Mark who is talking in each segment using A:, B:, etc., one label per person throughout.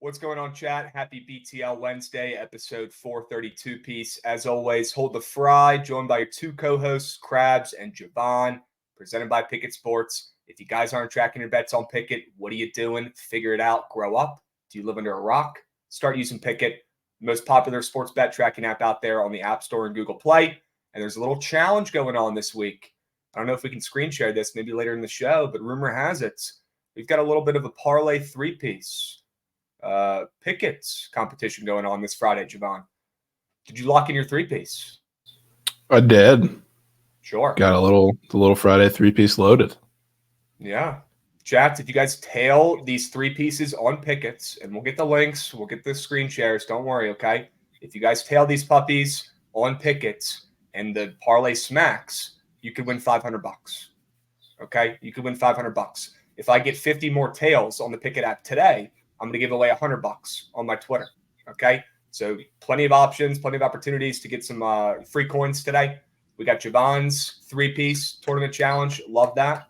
A: What's going on, chat? Happy BTL Wednesday, episode 432 piece. As always, hold the fry, joined by your two co-hosts, Krabs and Javon, presented by Pickett Sports. If you guys aren't tracking your bets on Pickett, what are you doing? Figure it out. Grow up. Do you live under a rock? Start using Pickett, the most popular sports bet tracking app out there on the App Store and Google Play. And there's a little challenge going on this week. I don't know if we can screen share this maybe later in the show, but rumor has it we've got a little bit of a parlay three-piece Pickett's competition going on this Friday, Javon. Did you lock in your three-piece?
B: I did.
A: Sure.
B: Got the little Friday three-piece loaded.
A: Yeah. Chats, if you guys tail these three pieces on Pickett's, and we'll get the links, we'll get the screen shares, don't worry, okay? If you guys tail these puppies on Pickett's and the parlay smacks, you could win $500. Okay? You could win $500. If I get 50 more tails on the Pickett app today, I'm going to give away $100 on my Twitter. Okay. So plenty of options, plenty of opportunities to get some free coins today. We got Javon's three-piece tournament challenge. Love that.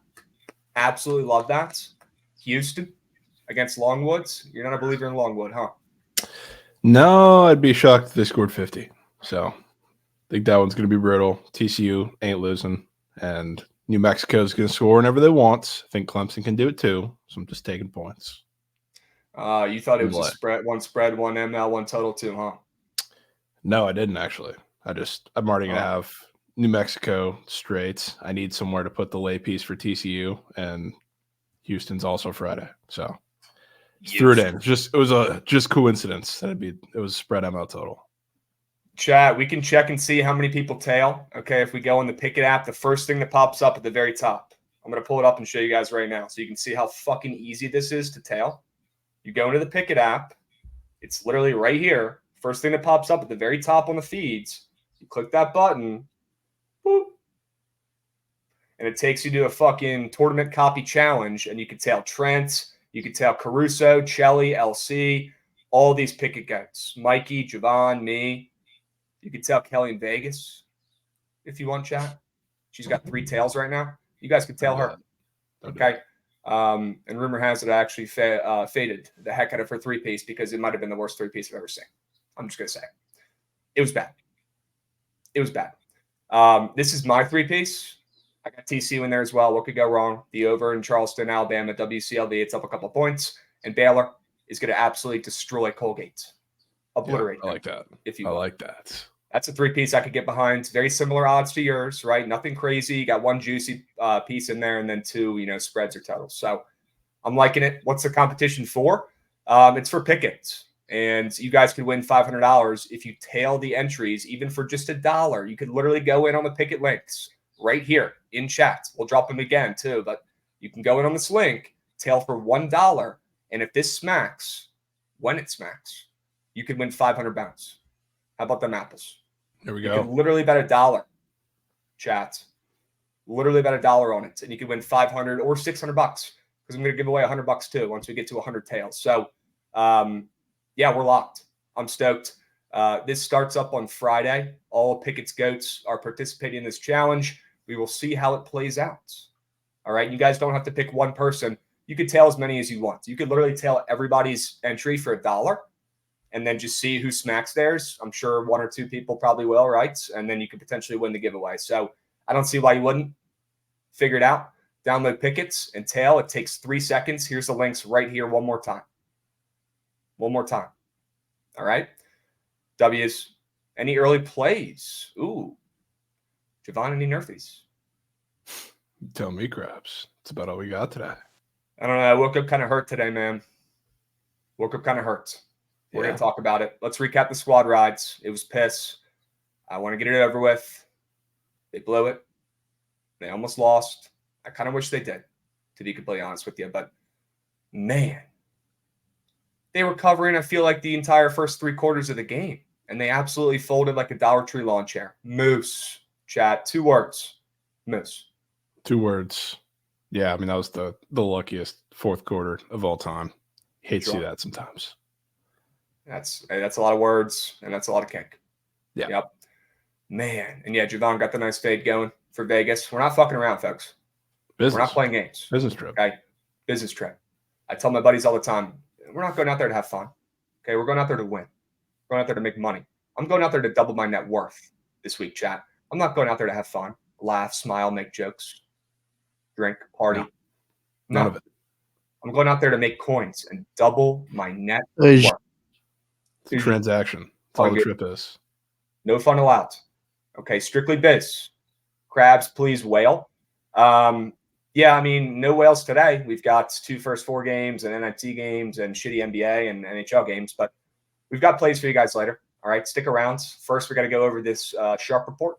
A: Absolutely love that. Houston against Longwoods. You're not a believer in Longwood, huh?
B: No, I'd be shocked if they scored 50. So I think that one's going to be brutal. TCU ain't losing. And New Mexico's going to score whenever they want. I think Clemson can do it too. So I'm just taking points.
A: You thought it was a spread, one ML, one total too, huh?
B: No, I didn't actually. I'm already going to have New Mexico straight. I need somewhere to put the lay piece for TCU, and Houston's also Friday. So threw it in. It was a coincidence that it was spread ML total.
A: Chat, we can check and see how many people tail. Okay, if we go in the Pickett app, the first thing that pops up at the very top. I'm going to pull it up and show you guys right now so you can see how fucking easy this is to tail. You go into the Pickett app. It's literally right here. First thing that pops up at the very top on the feeds. You click that button. Boop. And it takes you to a fucking tournament copy challenge. And you can tail Trent. You can tail Caruso, Chelly, LC. All these Pickett guys. Mikey, Javon, me. You can tail Kelly in Vegas if you want, chat. She's got 3 tails right now. You guys can tail her. Okay. And rumor has it I actually faded the heck out of her three-piece because it might have been the worst three-piece I've ever seen. I'm just going to say. It was bad. It was bad. This is my three-piece. I got TCU in there as well. What could go wrong? The over in Charleston, Alabama, WCLD. It's up a couple points. And Baylor is going to absolutely destroy Colgate. Obliterate
B: I like that.
A: If you
B: I
A: will.
B: like that.
A: That's a three-piece I could get behind. It's very similar odds to yours, right? Nothing crazy. You got one juicy piece in there and then 2, spreads or totals. So I'm liking it. What's the competition for? It's for Pickett. And you guys could win $500 if you tail the entries, even for just $1. You could literally go in on the Pickett links right here in chat. We'll drop them again too, but you can go in on this link, tail for $1. And if this smacks, when it smacks, you could win 500 bounce. How about them apples?
B: There we
A: You
B: go.
A: can literally bet $1, chat. Literally bet $1 on it, and you can win $500 or $600 because I'm going to give away $100 too once we get to 100 tails. So, yeah, we're locked. I'm stoked. This starts up on Friday. All Pickett's goats are participating in this challenge. We will see how it plays out. All right, you guys don't have to pick one person. You could tail as many as you want. You could literally tail everybody's entry for $1. And then just see who smacks theirs. I'm sure 1 or 2 people probably will, right? And then you could potentially win the giveaway. So I don't see why you wouldn't. Figure it out. Download Pickett's and tail. It takes 3 seconds. Here's the links right here one more time. One more time. All right? W's. Any early plays? Ooh. Javon, any nerfies?
B: Tell me, Krabs. It's about all we got today.
A: I don't know. I woke up kind of hurt today, man. Woke up kind of hurt. We're going to talk about it. Let's recap the squad rides. It was piss. I want to get it over with. They blew it. They almost lost. I kind of wish they did, to be completely honest with you. But, man, they were covering, I feel like, the entire first 3 quarters of the game. And they absolutely folded like a Dollar Tree lawn chair. Moose, chat. 2 words. Moose.
B: 2 words. Yeah, I mean, that was the luckiest fourth quarter of all time. Hate to see that sometimes.
A: That's a lot of words, and that's a lot of cake.
B: Yeah.
A: Yep. Man. And yeah, Javon got the nice fade going for Vegas. We're not fucking around, folks.
B: Business.
A: We're not playing games.
B: Business trip.
A: Okay? Business trip. I tell my buddies all the time, we're not going out there to have fun. Okay, we're going out there to win. We're going out there to make money. I'm going out there to double my net worth this week, chat. I'm not going out there to have fun, laugh, smile, make jokes, drink, party.
B: None
A: No.
B: of it.
A: I'm going out there to make coins and double my net
C: Hey,
A: worth.
B: It's a transaction. That's all the trip is.
A: No fun allowed. Okay, strictly biz. Crabs, please whale. Yeah, I mean, no whales today. We've got 2 first 4 games and NIT games and shitty NBA and NHL games, but we've got plays for you guys later. All right, stick around. First, we got to go over this sharp report.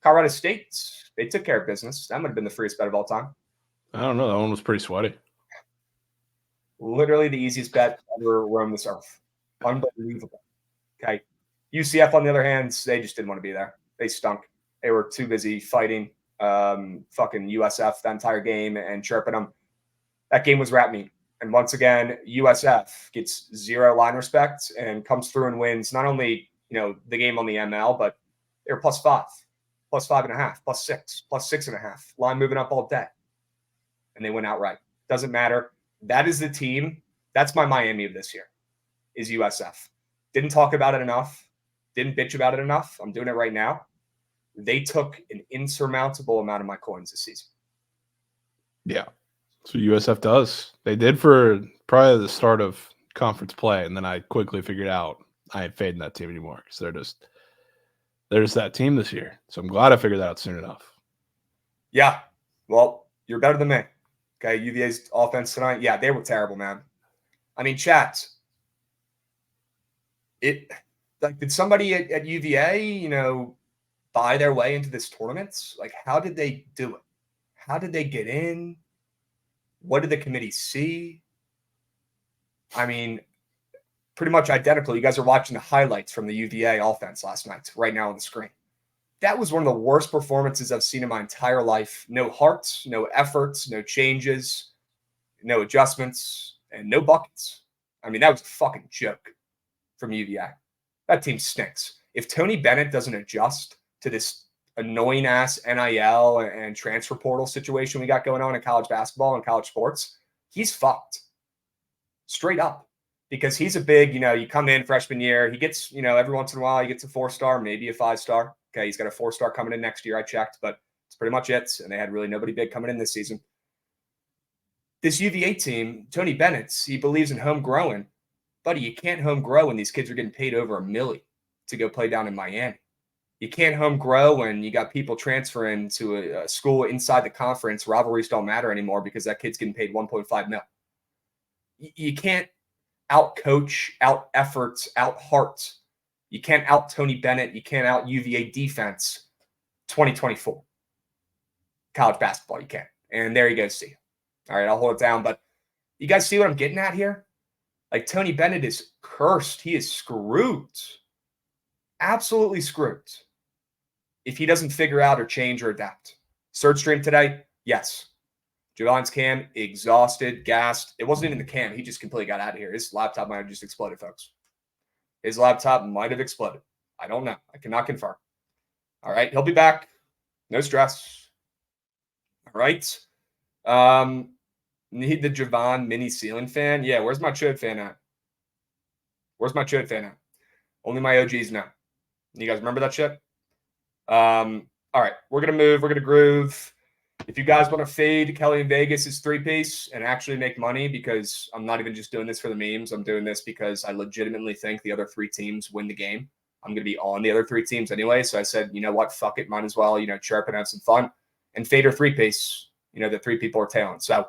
A: Colorado State, they took care of business. That might have been the freest bet of all time.
B: I don't know. That one was pretty sweaty.
A: Literally the easiest bet ever roam this earth. Unbelievable. Okay. UCF, on the other hand, they just didn't want to be there. They stunk. They were too busy fighting fucking USF that entire game and chirping them. That game was rat meat. And once again, USF gets 0 line respect and comes through and wins not only, the game on the ML, but they were +5, +5.5, +6, +6.5. Line moving up all day. And they went outright. Doesn't matter. That is the team. That's my Miami of this year, is USF. Didn't talk about it enough. Didn't bitch about it enough. I'm doing it right now. They took an insurmountable amount of my coins this season.
B: Yeah. That's what USF does. They did for probably the start of conference play, and then I quickly figured out I ain't fading that team anymore because they're just that team this year. So I'm glad I figured that out soon enough.
A: Yeah. Well, you're better than me. Okay, UVA's offense tonight, yeah, they were terrible, man. I mean, chat, did somebody at UVA, buy their way into this tournament? Like, how did they do it? How did they get in? What did the committee see? I mean, pretty much identical. You guys are watching the highlights from the UVA offense last night, right now on the screen. That was one of the worst performances I've seen in my entire life. No hearts, no efforts, no changes, no adjustments, and no buckets. I mean, that was a fucking joke from UVA. That team stinks. If Tony Bennett doesn't adjust to this annoying ass NIL and transfer portal situation we got going on in college basketball and college sports, he's fucked. Straight up. Because he's a big, you come in freshman year, he gets, every once in a while, he gets a 4-star, maybe a 5-star. Okay, he's got a 4-star coming in next year. I checked, but it's pretty much it. And they had really nobody big coming in this season. This UVA team, Tony Bennett, he believes in home growing. Buddy, you can't home grow when these kids are getting paid over $1 million to go play down in Miami. You can't home grow when you got people transferring to a school inside the conference. Rivalries don't matter anymore because that kid's getting paid $1.5 million. You can't out coach, out efforts, out heart. You can't out Tony Bennett. You can't out UVA defense 2024. College basketball, you can. And there you go, see. All right, I'll hold it down. But you guys see what I'm getting at here? Like, Tony Bennett is cursed. He is screwed. Absolutely screwed. If he doesn't figure out or change or adapt. Third stream today, yes. Javon's cam, exhausted, gassed. It wasn't even the cam. He just completely got out of here. His laptop might have just exploded, folks. His laptop might have exploded. I don't know. I cannot confirm. All right. He'll be back. No stress. All right. Need the Javon mini ceiling fan. Yeah, where's my Chode fan at? Where's my Chode fan at? Only my OGs know. You guys remember that shit? All right. We're going to move. We're going to groove. If you guys want to fade Chelly in Vegas' 3-piece and actually make money, because I'm not even just doing this for the memes. I'm doing this because I legitimately think the other 3 teams win the game. I'm going to be on the other 3 teams anyway. So I said, you know what? Fuck it. Might as well, chirp and have some fun. And fade her 3-piece, the 3 people are tailing. So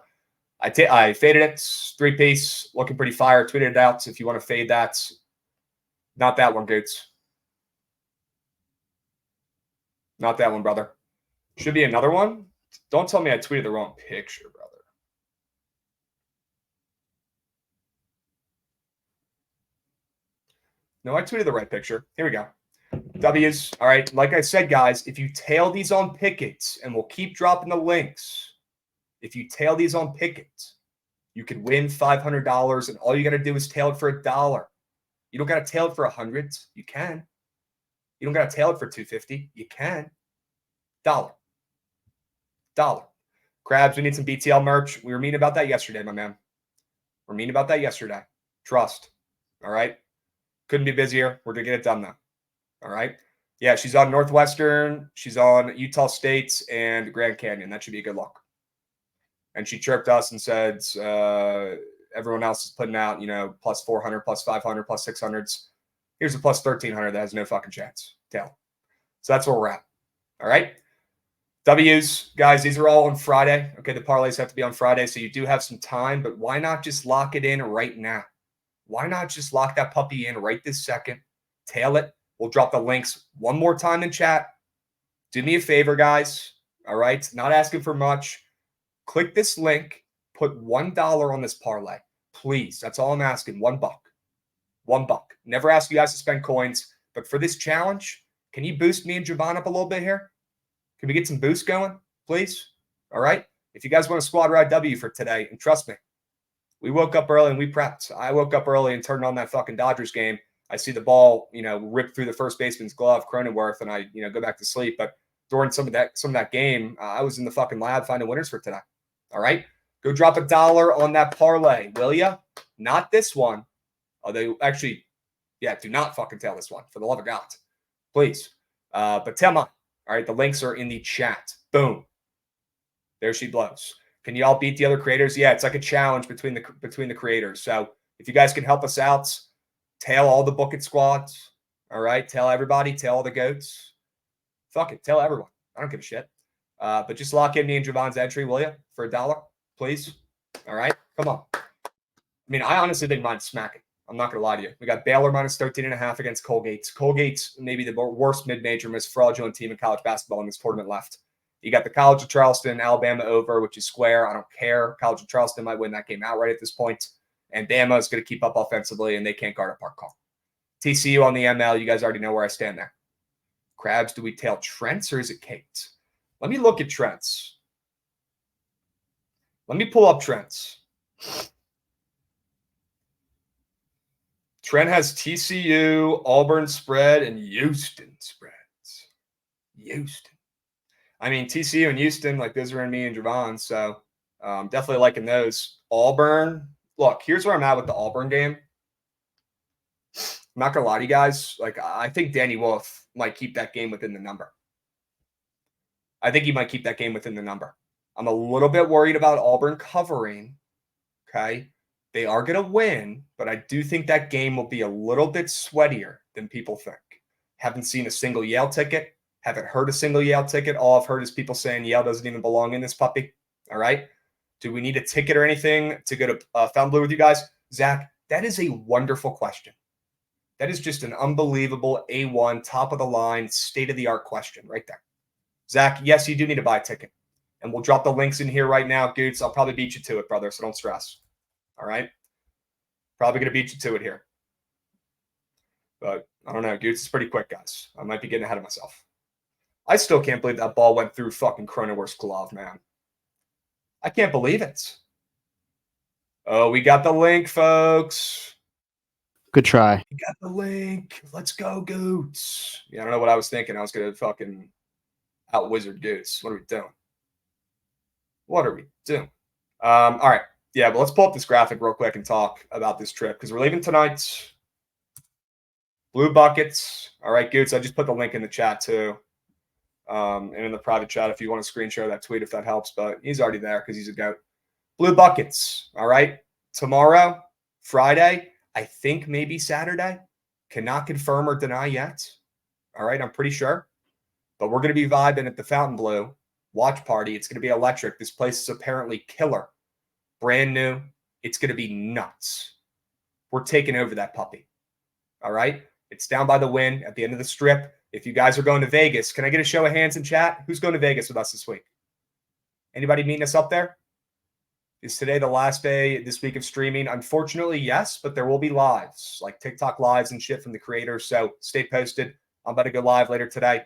A: I faded it. 3-piece, looking pretty fire. Tweeted it out. So if you want to fade that, not that one, Goots. Not that one, brother. Should be another one. Don't tell me I tweeted the wrong picture, brother. No, I tweeted the right picture. Here we go. W's. All right. Like I said, guys, if you tail these on Pickets, and we'll keep dropping the links, if you tail these on Pickets, you can win $500, and all you got to do is tail it for $1. You don't got to tail it for 100. You can. You don't got to tail it for $250. You can. $1. Crabs, we need some BTL merch. We were mean about that yesterday, my man. We're mean about that yesterday. Trust. All right. Couldn't be busier. We're going to get it done though. All right. Yeah, she's on Northwestern. She's on Utah State and Grand Canyon. That should be a good look. And she chirped us and said, everyone else is putting out, plus 400, plus 500, plus 600s. Here's a plus 1,300 that has no fucking chance. Tail. So that's where we're at. All right. W's, guys, these are all on Friday. Okay, the parlays have to be on Friday, so you do have some time, but why not just lock it in right now? Why not just lock that puppy in right this second? Tail it. We'll drop the links one more time in chat. Do me a favor, guys. All right, not asking for much. Click this link. Put $1 on this parlay, please. That's all I'm asking. $1. $1. Never ask you guys to spend coins, but for this challenge, can you boost me and Javon up a little bit here? Can we get some boost going, please? All right. If you guys want a squad ride W for today, and trust me, we woke up early and we prepped. I woke up early and turned on that fucking Dodgers game. I see the ball, rip through the first baseman's glove, Cronenworth, and I, go back to sleep. But during some of that game, I was in the fucking lab finding winners for today. All right. Go drop $1 on that parlay, will ya? Not this one. Although, actually, yeah, do not fucking tell this one, for the love of God. Please. But tell mine. All right, the links are in the chat. Boom. There she blows. Can you all beat the other creators? Yeah, it's like a challenge between the creators. So if you guys can help us out, tail all the Bookit squads. All right, tell everybody, tell all the goats. Fuck it, tell everyone. I don't give a shit. But just lock in me and Javon's entry, will you, for $1, please? All right, come on. I mean, I honestly think mine's smacking. I'm not going to lie to you. We got Baylor minus 13.5 against Colgate. Colgate's maybe the worst mid-major, most fraudulent team in college basketball in this tournament left. You got the College of Charleston, Alabama over, which is square. I don't care. College of Charleston might win that game outright at this point. And Bama is going to keep up offensively, and they can't guard a park call. TCU on the ML, you guys already know where I stand there. Crabs, do we tail Trent's or is it Kate? Let me look at Trent's. Let me pull up Trent's. Trent has TCU, Auburn spread, and Houston spreads. Houston. I mean, TCU and Houston, like those are in me and Javon, so definitely liking those. Auburn. Look, here's where I'm at with the Auburn game. I'm not going to lie to you guys. Like, I think Danny Wolf might keep that game within the number. I think he might keep that game within the number. I'm a little bit worried about Auburn covering, okay? They are going to win, but I do think that game will be a little bit sweatier than people think. Haven't seen a single Yale ticket. Haven't heard a single Yale ticket. All I've heard is people saying Yale doesn't even belong in this puppy. All right? Do we need a ticket or anything to go to Fontainebleau with you guys? Zach, that is a wonderful question. That is just an unbelievable A1, top-of-the-line, state-of-the-art question right there. Zach, yes, you do need to buy a ticket. And we'll drop the links in here right now, Goots. I'll probably beat you to it, brother, so don't stress. All right? Probably going to beat you to it here. But I don't know. Goots is pretty quick, guys. I might be getting ahead of myself. I still can't believe that ball went through fucking Cronenworth's glove, man. I can't believe it. Oh, we got the link, folks.
C: Good try.
A: We got the link. Let's go, Goots. Yeah, I don't know what I was thinking. I was going to fucking out-wizard Goots. What are we doing? What are we doing? All right. Yeah, but let's pull up this graphic real quick and talk about this trip because we're leaving tonight. Blue buckets. All right, Goots. I just put the link in the chat too. And in the private chat if you want to screen share that tweet if that helps. But he's already there because he's a goat. Blue buckets. All right. Tomorrow, Friday, I think maybe Saturday. Cannot confirm or deny yet. All right. I'm pretty sure. But we're going to be vibing at the Fontainebleau watch party. It's going to be electric. This place is apparently killer. Brand new. It's going to be nuts. We're taking over that puppy. All right. It's down by the Wynn at the end of the strip. If you guys are going to Vegas, can I get a show of hands in chat? Who's going to Vegas with us this week? Anybody meeting us up there? Is today the last day this week of streaming? Unfortunately, yes, but there will be lives, like TikTok lives and shit from the creators. So stay posted. I'm about to go live later today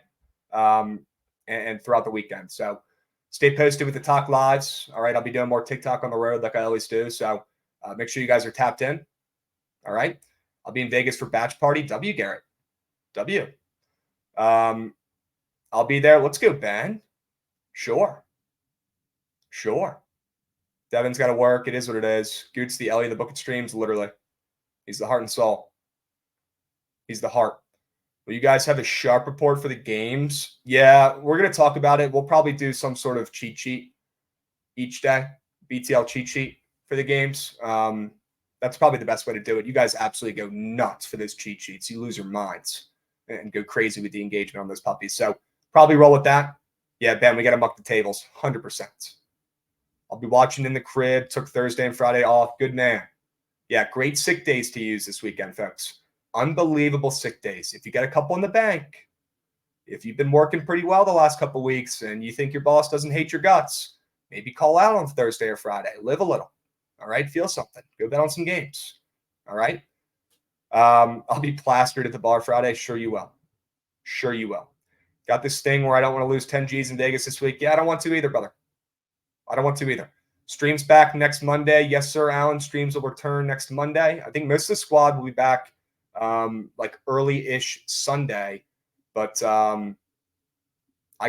A: and throughout the weekend. So stay posted with the talk lives. All right, I'll be doing more TikTok on the road like I always do. So make sure you guys are tapped in. All right. I'll be in Vegas for batch party. W, Garrett. W. I'll be there. Let's go, Ben. Sure. Devin's got to work. It is what it is. Goots, the Ellie of the Bookit streams, literally. He's the heart and soul. He's the heart. Will you guys have a sharp report for the games? Yeah, we're going to talk about it. We'll probably do some sort of cheat sheet each day, BTL cheat sheet for the games. That's probably the best way to do it. You guys absolutely go nuts for those cheat sheets. You lose your minds and go crazy with the engagement on those puppies. So probably roll with that. Yeah, Ben, we got to muck the tables, 100%. I'll be watching in the crib. Took Thursday and Friday off. Good man. Yeah, great sick days to use this weekend, folks. Unbelievable sick days. If you got a couple in the bank, if you've been working pretty well the last couple of weeks and you think your boss doesn't hate your guts, maybe call out on Thursday or Friday. Live a little. All right? Feel something. Go bet on some games. All right? I'll be plastered at the bar Friday. Sure you will. Sure you will. Got this thing where I don't want to lose 10 G's in Vegas this week. Yeah, I don't want to either, brother. I don't want to either. Streams back next Monday. Yes, sir, Alan. Streams will return next Monday. I think most of the squad will be back like early-ish Sunday. But I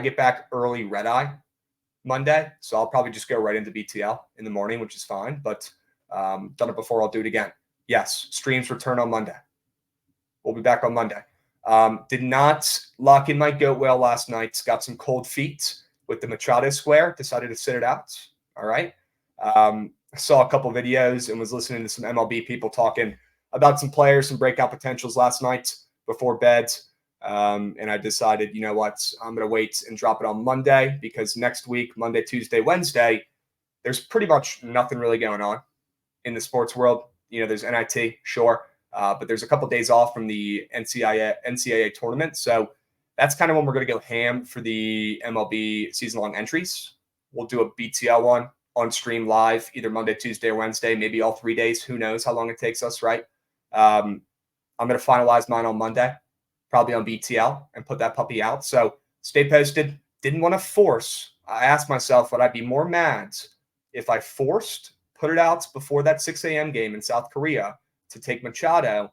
A: get back early red-eye Monday. So I'll probably just go right into BTL in the morning, which is fine. But done it before. I'll do it again. Yes, streams return on Monday. We'll be back on Monday. Did not lock in my goat whale last night. Got some cold feet with the Machado Square. Decided to sit it out. All right. Saw a couple videos and was listening to some MLB people talking about some players, some breakout potentials last night before bed. And I decided, you know what, I'm going to wait and drop it on Monday because next week, Monday, Tuesday, Wednesday, there's pretty much nothing really going on in the sports world. You know, there's NIT, sure. But there's a couple of days off from the NCAA tournament. So that's kind of when we're going to go ham for the MLB season-long entries. We'll do a BTL one on stream live, either Monday, Tuesday, or Wednesday, maybe all 3 days. Who knows how long it takes us, right? I'm going to finalize mine on Monday, probably on BTL, and put that puppy out. So stay posted. Didn't want to force. I asked myself, would I be more mad if I put it out before that 6 a.m. game in South Korea to take Machado?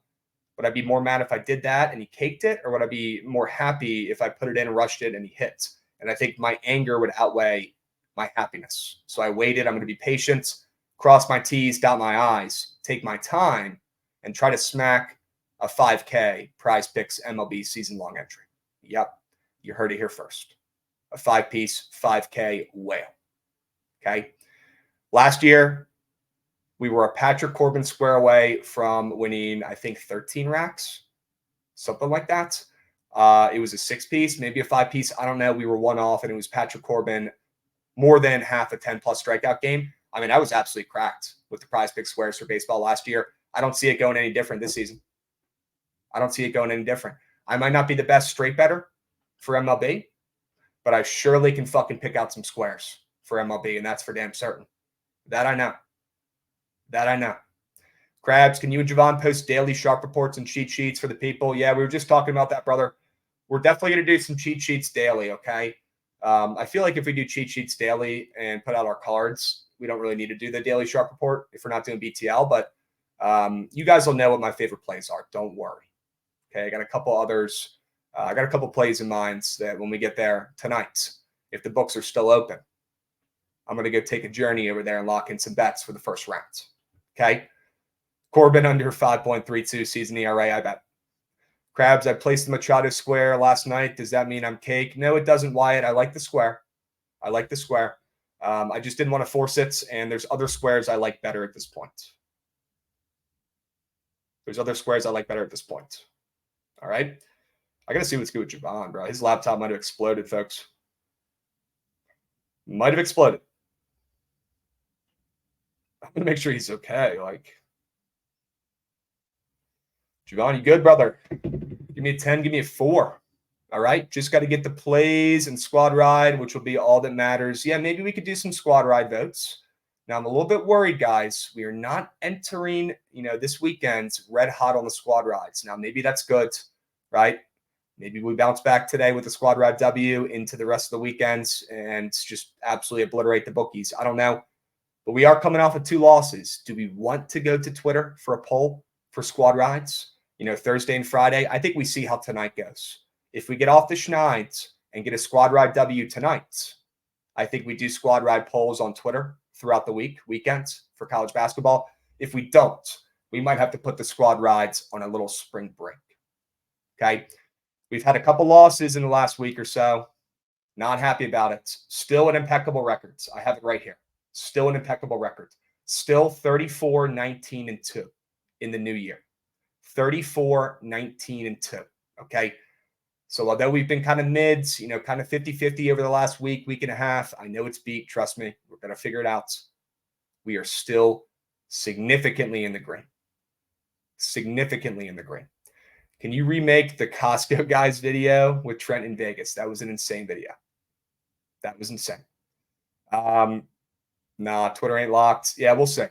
A: Would I be more mad if I did that and he caked it? Or would I be more happy if I put it in, rushed it, and he hit? And I think my anger would outweigh my happiness. So I waited. I'm going to be patient, cross my T's, dot my I's, take my time, and try to smack a 5K Prize Picks MLB season-long entry. Yep, you heard it here first. A 5-piece 5K whale. Okay? Last year, we were a Patrick Corbin square away from winning, I think, 13 racks, something like that. It was a 6-piece, maybe a 5-piece. I don't know. We were one off, and it was Patrick Corbin more than half a 10-plus strikeout game. I mean, I was absolutely cracked with the Prize Pick squares for baseball last year. I don't see it going any different this season. I don't see it going any different. I might not be the best straight better for MLB, but I surely can fucking pick out some squares for MLB, and that's for damn certain. That I know. That I know. Krabs, can you and Javon post daily sharp reports and cheat sheets for the people? Yeah, we were just talking about that, brother. We're definitely going to do some cheat sheets daily, okay? I feel like if we do cheat sheets daily and put out our cards, we don't really need to do the daily sharp report if we're not doing BTL, but you guys will know what my favorite plays are. Don't worry. Okay, I got a couple others. I got a couple plays in mind that when we get there tonight, if the books are still open, I'm going to go take a journey over there and lock in some bets for the first round. Okay? Corbin under 5.32 season ERA, I bet. Krabs, I placed the Machado square last night. Does that mean I'm cake? No, it doesn't, Wyatt. I like the square. I like the square. I just didn't want to force it, and there's other squares I like better at this point. There's other squares I like better at this point. All right? I got to see what's good with Javon, bro. His laptop might have exploded, folks. Might have exploded. I'm going to make sure he's okay. Like, Javon, you good, brother? Give me a 10, give me a 4. All right? Just got to get the plays and squad ride, which will be all that matters. Yeah, maybe we could do some squad ride votes. Now, I'm a little bit worried, guys. We are not entering, this weekend's red hot on the squad rides. Now, maybe that's good, right? Maybe we bounce back today with the squad ride W into the rest of the weekends and just absolutely obliterate the bookies. I don't know. But we are coming off of 2 losses. Do we want to go to Twitter for a poll for squad rides? Thursday and Friday. I think we see how tonight goes. If we get off the schneids and get a squad ride W tonight, I think we do squad ride polls on Twitter throughout the weekends for college basketball. If we don't, we might have to put the squad rides on a little spring break. Okay. We've had a couple losses in the last week or so. Not happy about it. Still an impeccable record. I have it right here. Still an impeccable record. Still 34, 19, and 2 in the new year. 34, 19, and 2. Okay. So although we've been kind of mids, kind of 50-50 over the last week and a half, I know it's beat. Trust me, we're going to figure it out. We are still significantly in the green. Significantly in the green. Can you remake the Costco guys video with Trent in Vegas? That was an insane video. That was insane. Nah, Twitter ain't locked. Yeah, we'll see.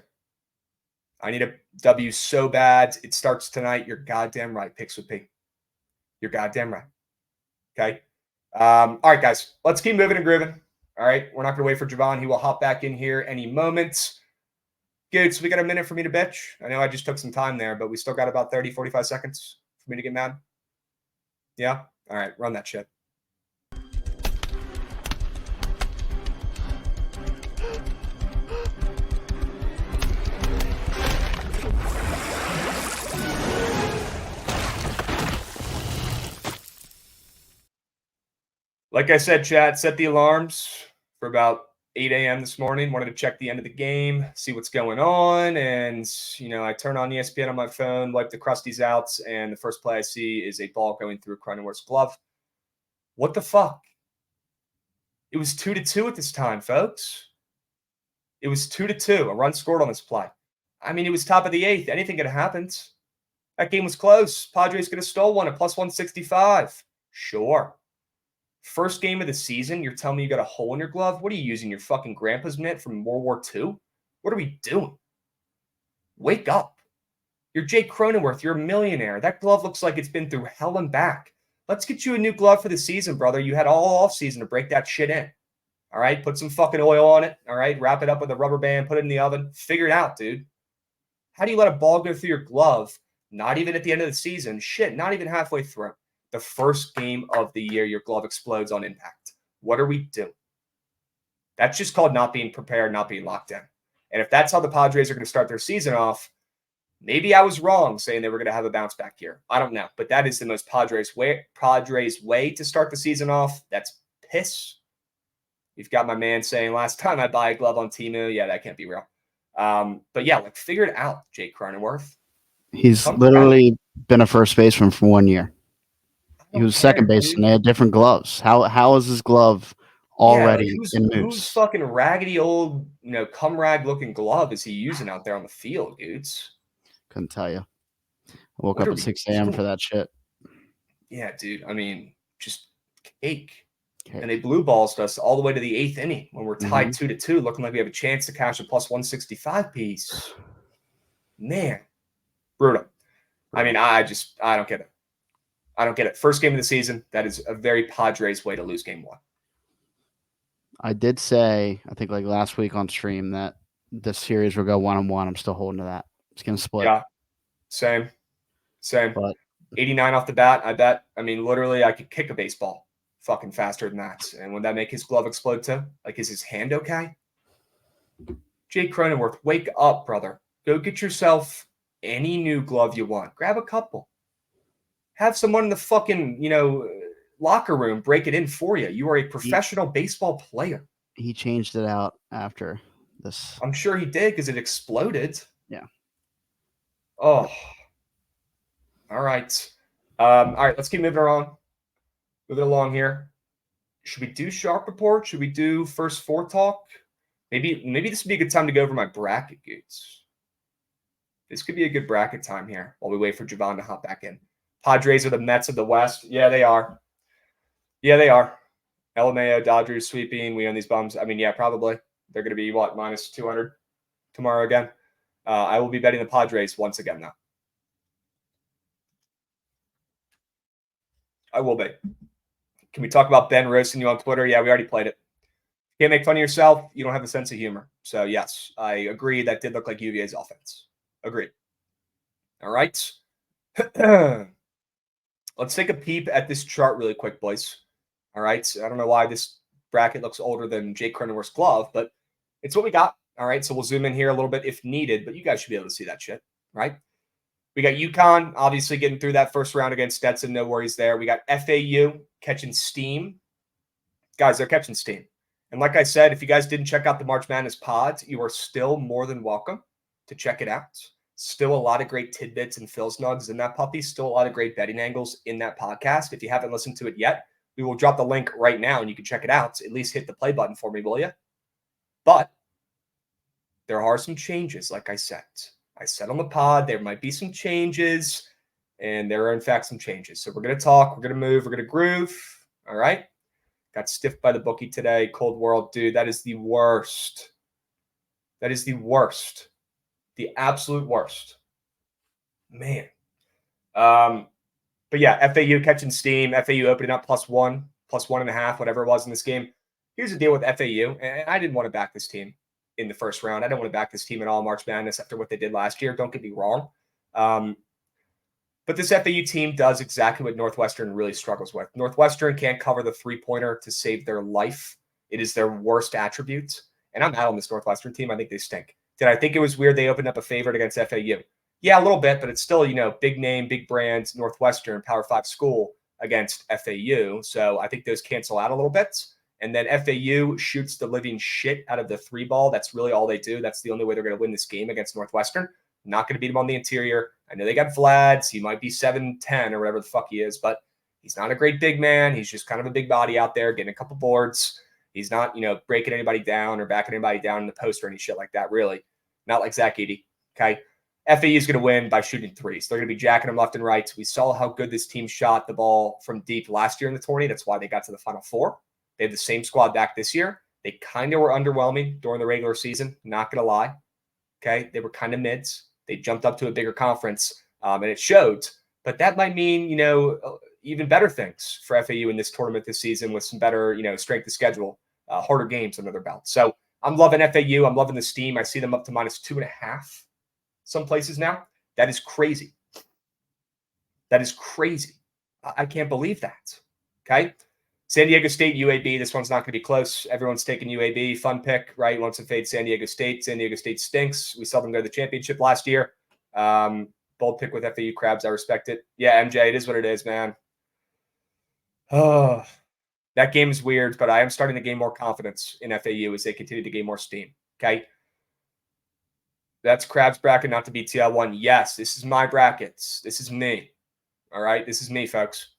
A: I need a W so bad. It starts tonight. You're goddamn right, Picks with P. You're goddamn right. Okay. All right, guys. Let's keep moving and grooving. All right. We're not going to wait for Javon. He will hop back in here any moment. Good. So we got a minute for me to bitch. I know I just took some time there, but we still got about 30, 45 seconds for me to get mad. Yeah? All right. Run that shit. Like I said, chat, set the alarms for about 8 a.m. this morning. Wanted to check the end of the game, see what's going on. And, I turn on ESPN on my phone, wipe the crusties out, and the first play I see is a ball going through Cronenworth's glove. What the fuck? It was 2-2 at this time, folks. It was 2-2. A run scored on this play. I mean, it was top of the 8th. Anything could have happened. That game was close. Padres could have stole one at plus 165. Sure. First game of the season, you're telling me you got a hole in your glove? What are you using, your fucking grandpa's mitt from World War II? What are we doing? Wake up. You're Jake Cronenworth. You're a millionaire. That glove looks like it's been through hell and back. Let's get you a new glove for the season, brother. You had all off season to break that shit in. All right? Put some fucking oil on it. All right? Wrap it up with a rubber band. Put it in the oven. Figure it out, dude. How do you let a ball go through your glove, not even at the end of the season? Shit, not even halfway through. The first game of the year, your glove explodes on impact. What are we doing? That's just called not being prepared, not being locked in. And if that's how the Padres are going to start their season off, maybe I was wrong saying they were going to have a bounce back year. I don't know. But that is the most Padres way to start the season off. That's piss. You've got my man saying, last time I buy a glove on Temu. Yeah, that can't be real. But yeah, figure it out, Jake Cronenworth.
C: He's literally been a first baseman for 1 year. He was second baseman. They had different gloves. How is his glove already in moves?
A: Whose fucking raggedy old, cum rag looking glove is he using out there on the field, dudes?
C: Couldn't tell you. I woke up at 6 a.m. for that shit.
A: Yeah, dude. I mean, just cake. And they blue balls us all the way to the 8th inning when we're tied 2-2, looking like we have a chance to cash a plus 165 piece. Man, brutal. I mean, I don't get it. I don't get it. First game of the season, that is a very Padres way to lose game 1.
C: I did say, I think last week on stream, that this series will go 1-1. I'm still holding to that. It's going to split.
A: Yeah, same.
C: But
A: 89 off the bat, I bet. I mean, literally, I could kick a baseball fucking faster than that. And would that make his glove explode too? Is his hand okay? Jake Cronenworth, wake up, brother. Go get yourself any new glove you want. Grab a couple. Have someone in the fucking, locker room break it in for you. You are a professional baseball player.
C: He changed it out after this.
A: I'm sure he did because it exploded.
C: Yeah.
A: Oh. All right. All right, let's keep moving along here. Should we do sharp report? Should we do first 4 talk? Maybe this would be a good time to go over my bracket goods. This could be a good bracket time here while we wait for Javon to hop back in. Padres are the Mets of the West. Yeah, they are. LMAO, Dodgers sweeping. We own these bums. I mean, yeah, probably. They're going to be, minus 200 tomorrow again. I will be betting the Padres once again, though. I will be. Can we talk about Ben roasting you on Twitter? Yeah, we already played it. Can't make fun of yourself. You don't have a sense of humor. So, yes, I agree. That did look like UVA's offense. Agreed. All right. Let's take a peep at this chart really quick, boys. All right. I don't know why this bracket looks older than Jake Cronenworth's glove, but it's what we got. All right. So we'll zoom in here a little bit if needed, but you guys should be able to see that shit, right? We got UConn, obviously getting through that first round against Stetson. No worries there. We got FAU catching steam. Guys, they're catching steam. And like I said, if you guys didn't check out the March Madness pods, you are still more than welcome to check it out. Still a lot of great tidbits and Phil's nugs in that puppy. Still a lot of great betting angles in that podcast. If you haven't listened to it yet, we will drop the link right now and you can check it out. At least hit the play button for me, will you? But there are some changes, like I said. I said on the pod, there might be some changes, and there are, in fact, some changes. So we're going to talk, we're going to move, we're going to groove. All right? Got stiffed by the bookie today. Cold World, dude, that is the worst. That is the worst. The absolute worst. Man. But yeah, FAU catching steam. FAU opening up +1, +1.5, whatever it was in this game. Here's the deal with FAU, and I didn't want to back this team in the first round. I don't want to back this team at all March Madness after what they did last year. Don't get me wrong. But this FAU team does exactly what Northwestern really struggles with. Northwestern can't cover the three-pointer to save their life. It is their worst attribute. And I'm out on this Northwestern team. I think they stink. Did I think it was weird they opened up a favorite against FAU? Yeah, a little bit, but it's still, big name, big brands, Northwestern, Power 5 school against FAU. So I think those cancel out a little bit. And then FAU shoots the living shit out of the three ball. That's really all they do. That's the only way they're going to win this game against Northwestern. Not going to beat them on the interior. I know they got Vlad. He might be 7'10" or whatever the fuck he is, but he's not a great big man. He's just kind of a big body out there getting a couple boards. He's not, breaking anybody down or backing anybody down in the post or any shit like that, really. Not like Zach Edey, okay? FAU is going to win by shooting threes. They're going to be jacking them left and right. We saw how good this team shot the ball from deep last year in the tourney. That's why they got to the Final Four. They have the same squad back this year. They kind of were underwhelming during the regular season, not going to lie. Okay, they were kind of mids. They jumped up to a bigger conference, and it showed. But that might mean, even better things for FAU in this tournament this season with some better, strength of schedule, harder games under their belt. So I'm loving FAU. I'm loving the steam. I see them up to -2.5 some places now. That is crazy. That is crazy. I can't believe that. Okay. San Diego State, UAB. This one's not going to be close. Everyone's taking UAB. Fun pick, right? Wants to fade San Diego State. San Diego State stinks. We saw them go to the championship last year. Bold pick with FAU Crabs. I respect it. Yeah, MJ, it is what it is, man. Oh, that game is weird, but I am starting to gain more confidence in FAU as they continue to gain more steam. Okay. That's Crabs bracket, not the BTL one. Yes, this is my brackets. This is me. All right. This is me, folks.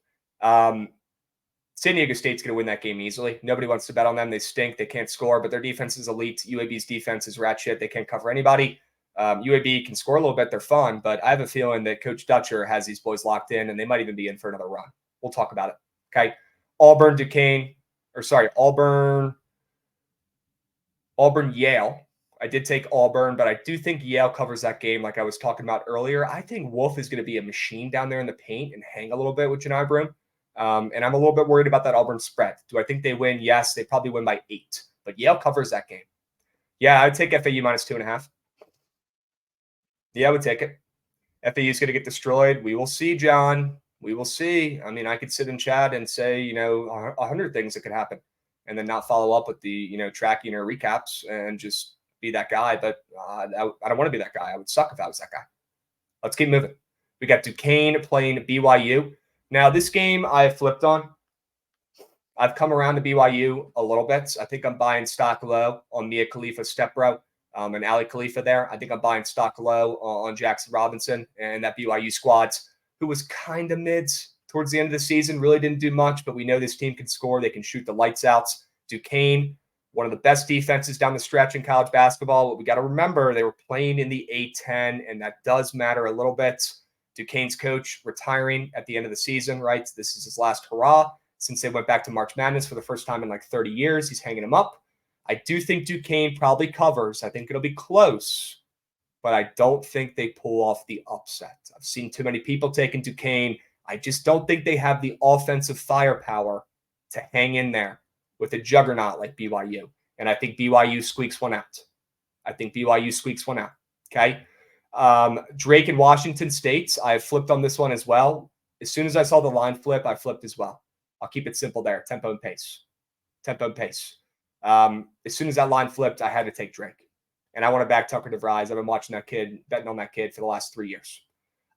A: San Diego State's going to win that game easily. Nobody wants to bet on them. They stink. They can't score, but their defense is elite. UAB's defense is rat shit. They can't cover anybody. UAB can score a little bit. They're fun, but I have a feeling that Coach Dutcher has these boys locked in, and they might even be in for another run. We'll talk about it. Okay. Auburn, Yale. I did take Auburn, but I do think Yale covers that game like I was talking about earlier. I think Wolf is going to be a machine down there in the paint and hang a little bit with Janai Broom. And I'm a little bit worried about that Auburn spread. Do I think they win? Yes, they probably win by 8. But Yale covers that game. Yeah, I would take FAU -2.5. Yeah, I would take it. FAU is going to get destroyed. We will see, John. We will see. I mean, I could sit in chat and say, 100 things that could happen and then not follow up with the, tracking or recaps and just be that guy. But I don't want to be that guy. I would suck if I was that guy. Let's keep moving. We got Duquesne playing BYU. Now, this game I have flipped on. I've come around to BYU a little bit. I think I'm buying stock low on Mia Khalifa Stepbro and Ali Khalifa there. I think I'm buying stock low on Jackson Robinson and that BYU squad, who was kind of mids towards the end of the season, really didn't do much, but we know this team can score. They can shoot the lights out. Duquesne, one of the best defenses down the stretch in college basketball. But we got to remember they were playing in the A-10, and that does matter a little bit. Duquesne's coach retiring at the end of the season, right? This is his last hurrah since they went back to March Madness for the first time in like 30 years. He's hanging him up. I do think Duquesne probably covers. I think it'll be close, but I don't think they pull off the upset. I've seen too many people taking Duquesne. I just don't think they have the offensive firepower to hang in there with a juggernaut like BYU. And I think BYU squeaks one out. Okay. Drake and Washington State. I flipped on this one as well. As soon as I saw the line flip, I flipped as well. I'll keep it simple there. Tempo and pace. As soon as that line flipped, I had to take Drake. And I want to back Tucker DeVries. I've been watching that kid, betting on that kid for the last 3 years.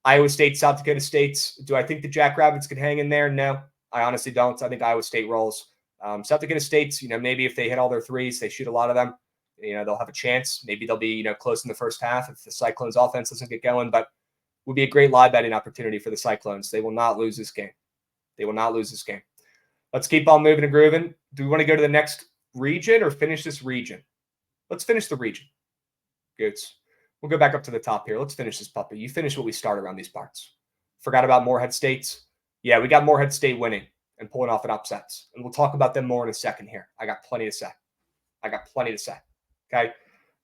A: Iowa State, South Dakota State. Do I think the Jackrabbits could hang in there? No, I honestly don't. I think Iowa State rolls. South Dakota State, maybe if they hit all their threes, they shoot a lot of them, they'll have a chance. Maybe they'll be, close in the first half if the Cyclones offense doesn't get going, but would be a great live betting opportunity for the Cyclones. They will not lose this game. They will not lose this game. Let's keep on moving and grooving. Do we want to go to the next region or finish this region? Let's finish the region. Goods. We'll go back up to the top here. Let's finish this puppy. You finish what we start around these parts. Forgot about Morehead State. Yeah, we got Morehead State winning and pulling off an upset. And we'll talk about them more in a second here. I got plenty to say. Okay.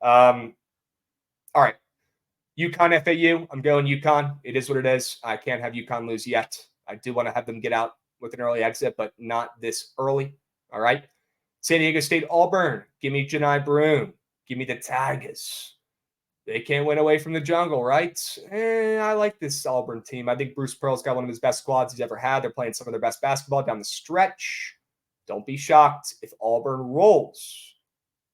A: All right. UConn FAU. I'm going UConn. It is what it is. I can't have UConn lose yet. I do want to have them get out with an early exit, but not this early. All right. San Diego State Auburn. Give me Janai Broom. Give me the Tigers. They can't win away from the jungle, right? I like this Auburn team. I think Bruce Pearl's got one of his best squads he's ever had. They're playing some of their best basketball down the stretch. Don't be shocked if Auburn rolls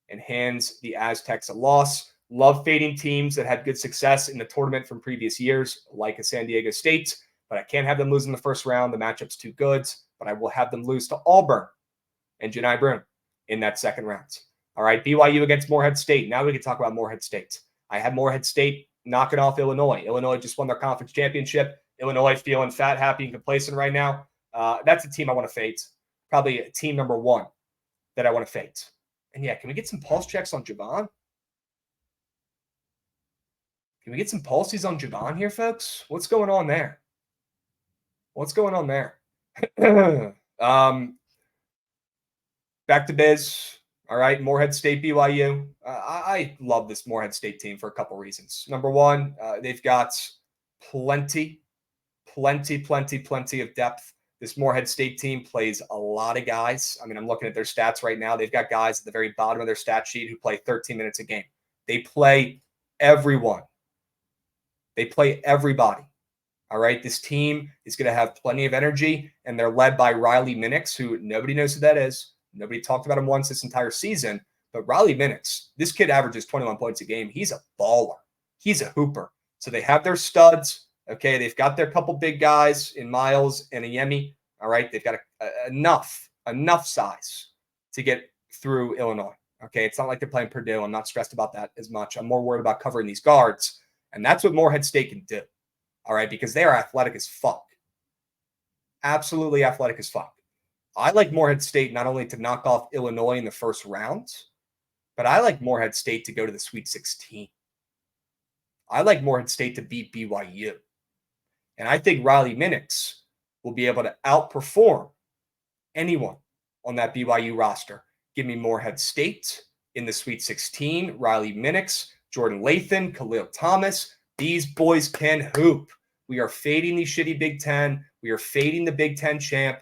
A: and hands the Aztecs a loss. Love fading teams that had good success in the tournament from previous years, like a San Diego State, but I can't have them lose in the first round. The matchup's too good, but I will have them lose to Auburn and Janai Broom in that second round. All right, BYU against Morehead State. Now we can talk about Morehead State. I had Morehead State knocking off Illinois. Illinois just won their conference championship. Illinois feeling fat, happy, and complacent right now. That's a team I want to fade. Probably team number one that I want to fade. And yeah, can we get some pulse checks on Javon? Can we get some pulses on Javon here, folks? What's going on there? Back to biz. All right, Morehead State, BYU. I love this Morehead State team for a couple reasons. Number one, they've got plenty of depth. This Morehead State team plays a lot of guys. I mean, I'm looking at their stats right now. They've got guys at the very bottom of their stat sheet who play 13 minutes a game. They play everyone. They play everybody. All right, this team is going to have plenty of energy, and they're led by Riley Minix, who nobody knows who that is. Nobody talked about him once this entire season, but Riley Minix, this kid averages 21 points a game. He's a baller. He's a hooper. So they have their studs. Okay, they've got their couple big guys in Miles and Ayemi. All right, they've got enough size to get through Illinois. Okay, it's not like they're playing Purdue. I'm not stressed about that as much. I'm more worried about covering these guards, and that's what Morehead State can do. All right, because they are athletic as fuck. Absolutely athletic as fuck. I like Morehead State not only to knock off Illinois in the first round, but I like Morehead State to go to the Sweet 16. I like Morehead State to beat BYU. And I think Riley Minix will be able to outperform anyone on that BYU roster. Give me Morehead State in the Sweet 16. Riley Minix, Jordan Lathan, Khalil Thomas. These boys can hoop. We are fading the shitty Big Ten. We are fading the Big Ten champ.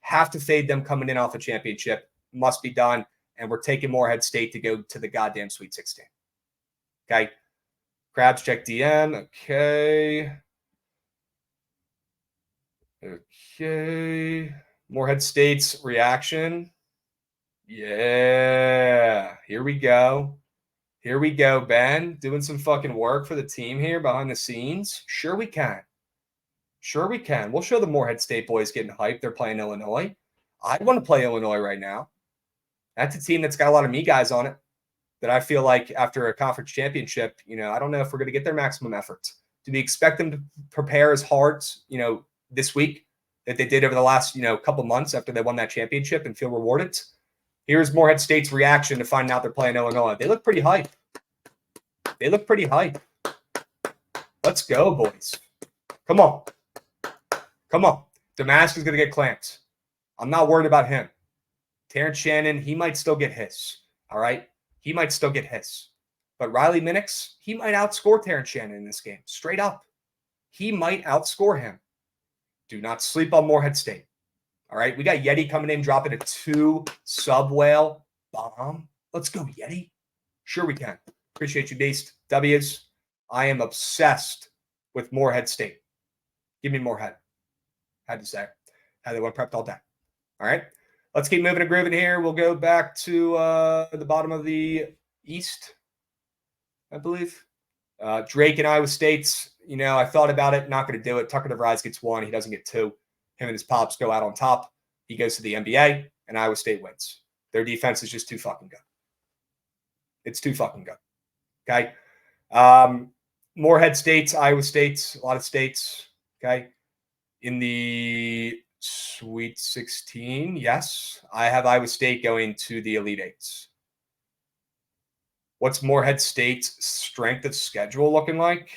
A: Have to fade them coming in off a championship. Must be done. And we're taking Morehead State to go to the goddamn Sweet 16. Okay. Krabs check DM. Okay. Morehead State's reaction. Yeah. Here we go. Ben. Doing some fucking work for the team here behind the scenes. Sure we can. We'll show the Morehead State boys getting hyped. They're playing Illinois. I'd want to play Illinois right now. That's a team that's got a lot of me guys on it that I feel like after a conference championship, I don't know if we're going to get their maximum effort. Do we expect them to prepare as hard, this week that they did over the last, couple months after they won that championship and feel rewarded? Here's Morehead State's reaction to finding out they're playing Illinois. They look pretty hyped. Let's go, boys. Come on. Damask is going to get clamped. I'm not worried about him. Terrence Shannon, he might still get his. All right? He might still get his. But Riley Minix, he might outscore Terrence Shannon in this game. Straight up. He might outscore him. Do not sleep on Morehead State. All right? We got Yeti coming in, dropping a 2 sub-whale bomb. Let's go, Yeti. Sure we can. Appreciate you, Beast. W's. I am obsessed with Morehead State. Give me Morehead. Had to say. Had they went prepped all day. All right. Let's keep moving and grooving here. We'll go back to the bottom of the East, I believe. Drake and Iowa State. I thought about it. Not going to do it. Tucker DeVries gets 1. He doesn't get 2. Him and his pops go out on top. He goes to the NBA, and Iowa State wins. Their defense is just too fucking good. It's too fucking good. Okay. Morehead states, Iowa states, a lot of states. Okay. In the Sweet 16, yes, I have Iowa State going to the Elite Eights. What's Morehead State's strength of schedule looking like?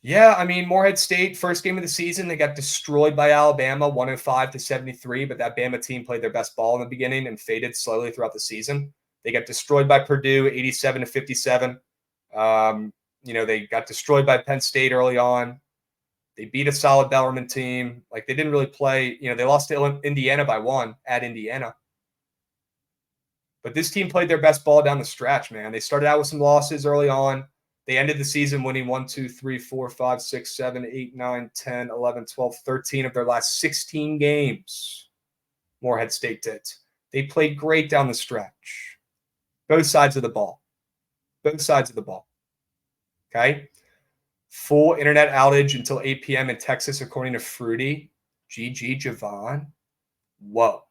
A: Yeah, I mean, Morehead State, first game of the season, they got destroyed by Alabama, 105-73, but that Bama team played their best ball in the beginning and faded slowly throughout the season. They got destroyed by Purdue, 87-57. They got destroyed by Penn State early on. They beat a solid Bellarmine team. Like, they didn't really play. They lost to Indiana by 1 at Indiana. But this team played their best ball down the stretch, man. They started out with some losses early on. They ended the season winning 1, 2, 3, 4, 5, 6, 7, 8, 9, 10, 11, 12, 13 of their last 16 games. Morehead State did. They played great down the stretch. Both sides of the ball. Both sides of the ball. Okay? Full internet outage until 8 p.m. in Texas, according to Fruity. GG Javon. Whoa.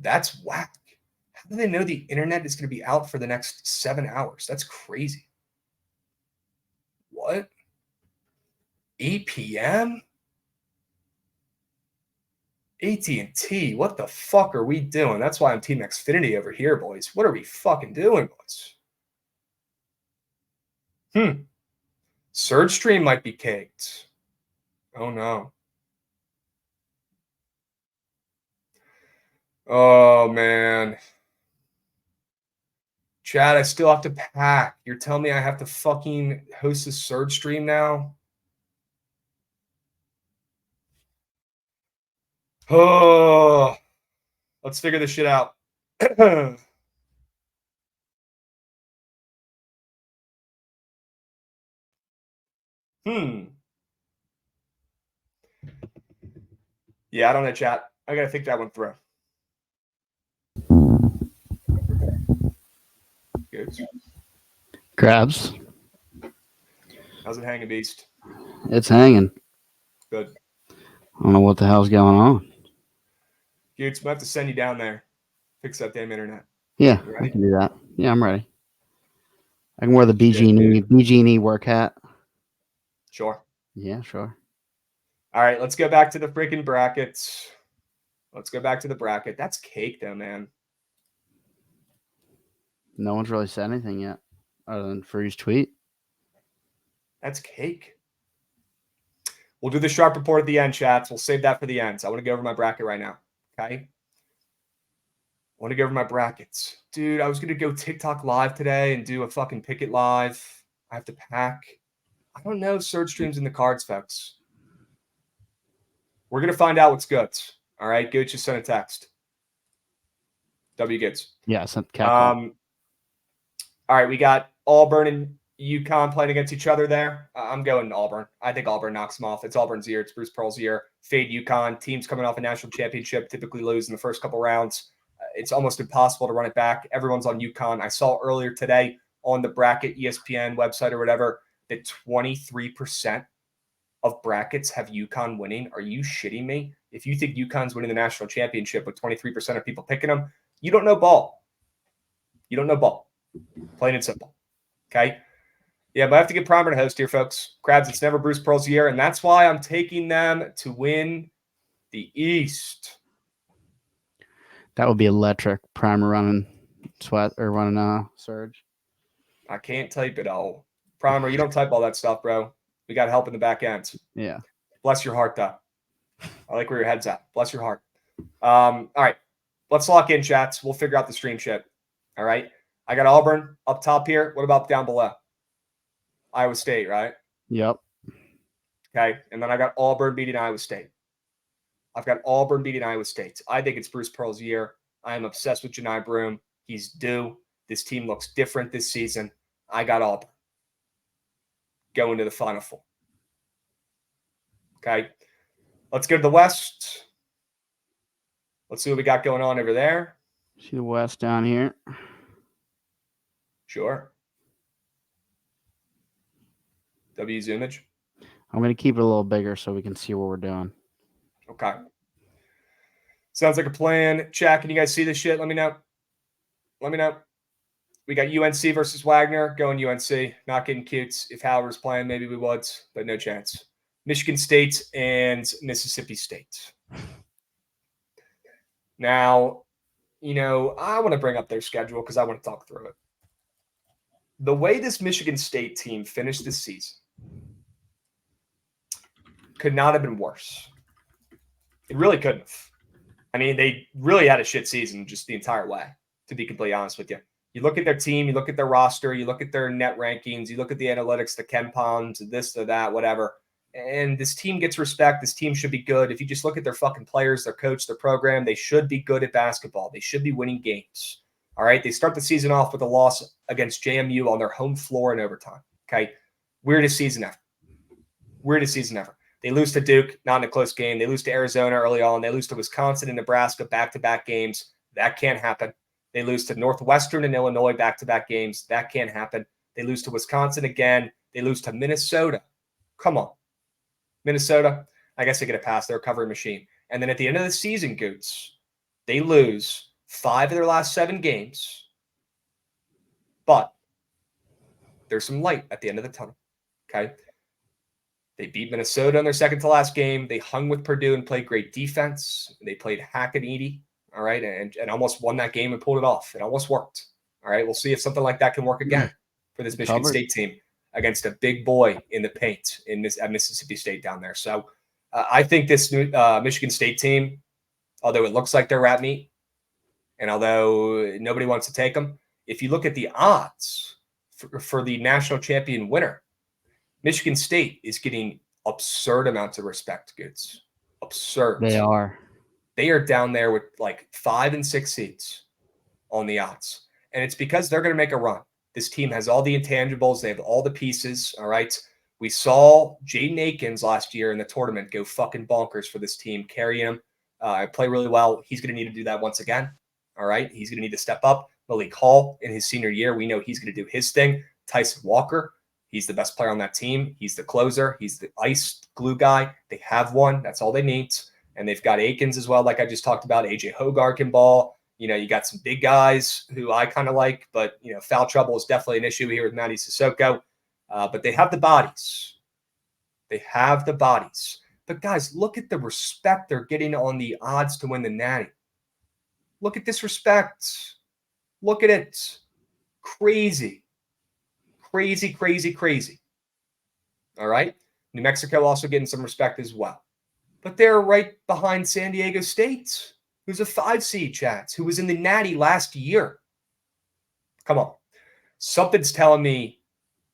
A: That's whack. How do they know the internet is going to be out for the next 7 hours? That's crazy. What? 8 p.m.? AT&T, what the fuck are we doing? That's why I'm Team Xfinity over here, boys. What are we fucking doing, boys? Surge stream might be caked. Oh, no. Oh, man. Chad, I still have to pack. You're telling me I have to fucking host a Surge stream now? Oh, let's figure this shit out. Yeah, I don't know, chat. I gotta think that one through. Good.
C: Crabs.
A: How's it hanging, Beast?
C: It's hanging.
A: Good.
C: I don't know what the hell's going on.
A: Dude, I'm gonna have to send you down there. Fix that damn internet.
C: Yeah, I can do that. Yeah, I'm ready. I can wear the BG&E work hat.
A: Sure.
C: Yeah, sure.
A: All right, let's go back to the freaking brackets. Let's go back to the bracket. That's cake, though, man.
C: No one's really said anything yet, other than Free's tweet.
A: That's cake. We'll do the sharp report at the end, chats. We'll save that for the end. So I want to go over my bracket right now. Okay. I want to go over my brackets. Dude, I was going to go TikTok live today and do a fucking Picket live. I have to pack. I don't know. Surge streams in the cards, folks. We're going to find out what's good. All right. Gooch just sent a text. W Goods.
C: Yeah, I sent the cat.
A: All right. We got Auburn and UConn playing against each other there. I'm going to Auburn. I think Auburn knocks them off. It's Auburn's year. It's Bruce Pearl's year. Fade UConn. Teams coming off a national championship typically lose in the first couple rounds. It's almost impossible to run it back. Everyone's on UConn. I saw earlier today on the bracket ESPN website or whatever that 23% of brackets have UConn winning. Are you shitting me? If you think UConn's winning the national championship with 23% of people picking them, you don't know ball. You don't know ball. Plain and simple. Okay? Yeah, but I have to get Primer to host here, folks. Crabs, it's never Bruce Pearl's year, and that's why I'm taking them to win the East.
C: That would be electric. Primer running sweat or running Surge.
A: I can't type it all. Primer, you don't type all that stuff, bro. We got help in the back end.
C: Yeah.
A: Bless your heart, though. I like where your head's at. Bless your heart. All right. Let's lock in, chats. We'll figure out the stream shit. All right. I got Auburn up top here. What about down below? Iowa State, right?
C: Yep.
A: Okay. And then I got Auburn beating Iowa State. I've got Auburn beating Iowa State. I think it's Bruce Pearl's year. I am obsessed with Janai Broome. He's due. This team looks different this season. I got Auburn going to the Final Four. Okay. Let's go to the West. Let's see what we got going on over there.
C: See the West down here.
A: Sure. W Zoomage.
C: I'm going to keep it a little bigger so we can see what we're doing.
A: Okay. Sounds like a plan. Chat, can you guys see this shit? Let me know. Let me know. We got UNC versus Wagner. Going UNC. Not getting cutes. If Howard's playing, maybe we would, but no chance. Michigan State and Mississippi State. Now, I want to bring up their schedule because I want to talk through it. The way this Michigan State team finished this season could not have been worse. It really couldn't have. I mean, they really had a shit season just the entire way, to be completely honest with you. You look at their team, you look at their roster, you look at their net rankings, you look at the analytics, the KenPoms, this or that, whatever. And this team gets respect. This team should be good. If you just look at their fucking players, their coach, their program, they should be good at basketball. They should be winning games. All right. They start the season off with a loss against JMU on their home floor in overtime. Okay. Weirdest season ever. Weirdest season ever. They lose to Duke, not in a close game. They lose to Arizona early on. They lose to Wisconsin and Nebraska back-to-back games. That can't happen. They lose to Northwestern and Illinois back-to-back games. That can't happen. They lose to Wisconsin again. They lose to Minnesota. Come on. Minnesota, I guess they get a pass. They're a recovery machine. And then at the end of the season, Goots, they lose 5 of their last 7 games. But there's some light at the end of the tunnel. Okay? They beat Minnesota in their second to last game. They hung with Purdue and played great defense. They played hack and eaty, all right, and almost won that game and pulled it off. It almost worked. All right, we'll see if something like that can work again for this Michigan State team against a big boy in the paint at Mississippi State down there. So I think this Michigan State team, although it looks like they're rat meat, and although nobody wants to take them, if you look at the odds for the national champion winner, Michigan State is getting absurd amounts of respect, Goods. Absurd.
C: They are.
A: They are down there with like 5 and 6 seeds on the odds. And it's because they're going to make a run. This team has all the intangibles. They have all the pieces, all right? We saw Jaden Akins last year in the tournament go fucking bonkers for this team, carry him, play really well. He's going to need to do that once again, all right? He's going to need to step up. Malik Hall in his senior year, we know he's going to do his thing. Tyson Walker, he's the best player on that team. He's the closer. He's the ice glue guy. They have one. That's all they need. And they've got Akins as well, like I just talked about. AJ Hogarth can ball. You got some big guys who I kind of like, but, foul trouble is definitely an issue here with Matty Sissoko. But they have the bodies. They have the bodies. But, guys, look at the respect they're getting on the odds to win the Natty. Look at this respect. Look at it. Crazy. Crazy, crazy, crazy. All right? New Mexico also getting some respect as well. But they're right behind San Diego State, who's a 5 seed, Chats, who was in the Natty last year. Come on. Something's telling me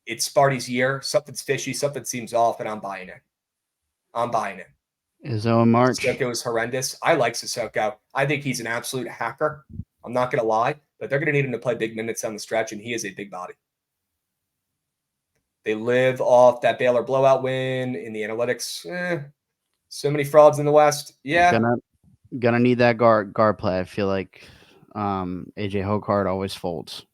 A: it's Sparty's year. Something's fishy. Something seems off, and I'm buying it. I'm buying it.
C: Izzo and March.
A: Sissoko is horrendous. I like Sissoko. I think he's an absolute hacker. I'm not going to lie, but they're going to need him to play big minutes down the stretch, and he is a big body. They live off that Baylor blowout win in the analytics. So many frauds in the West. Yeah.
C: Gonna need that guard play. I feel like AJ Hogarth always folds.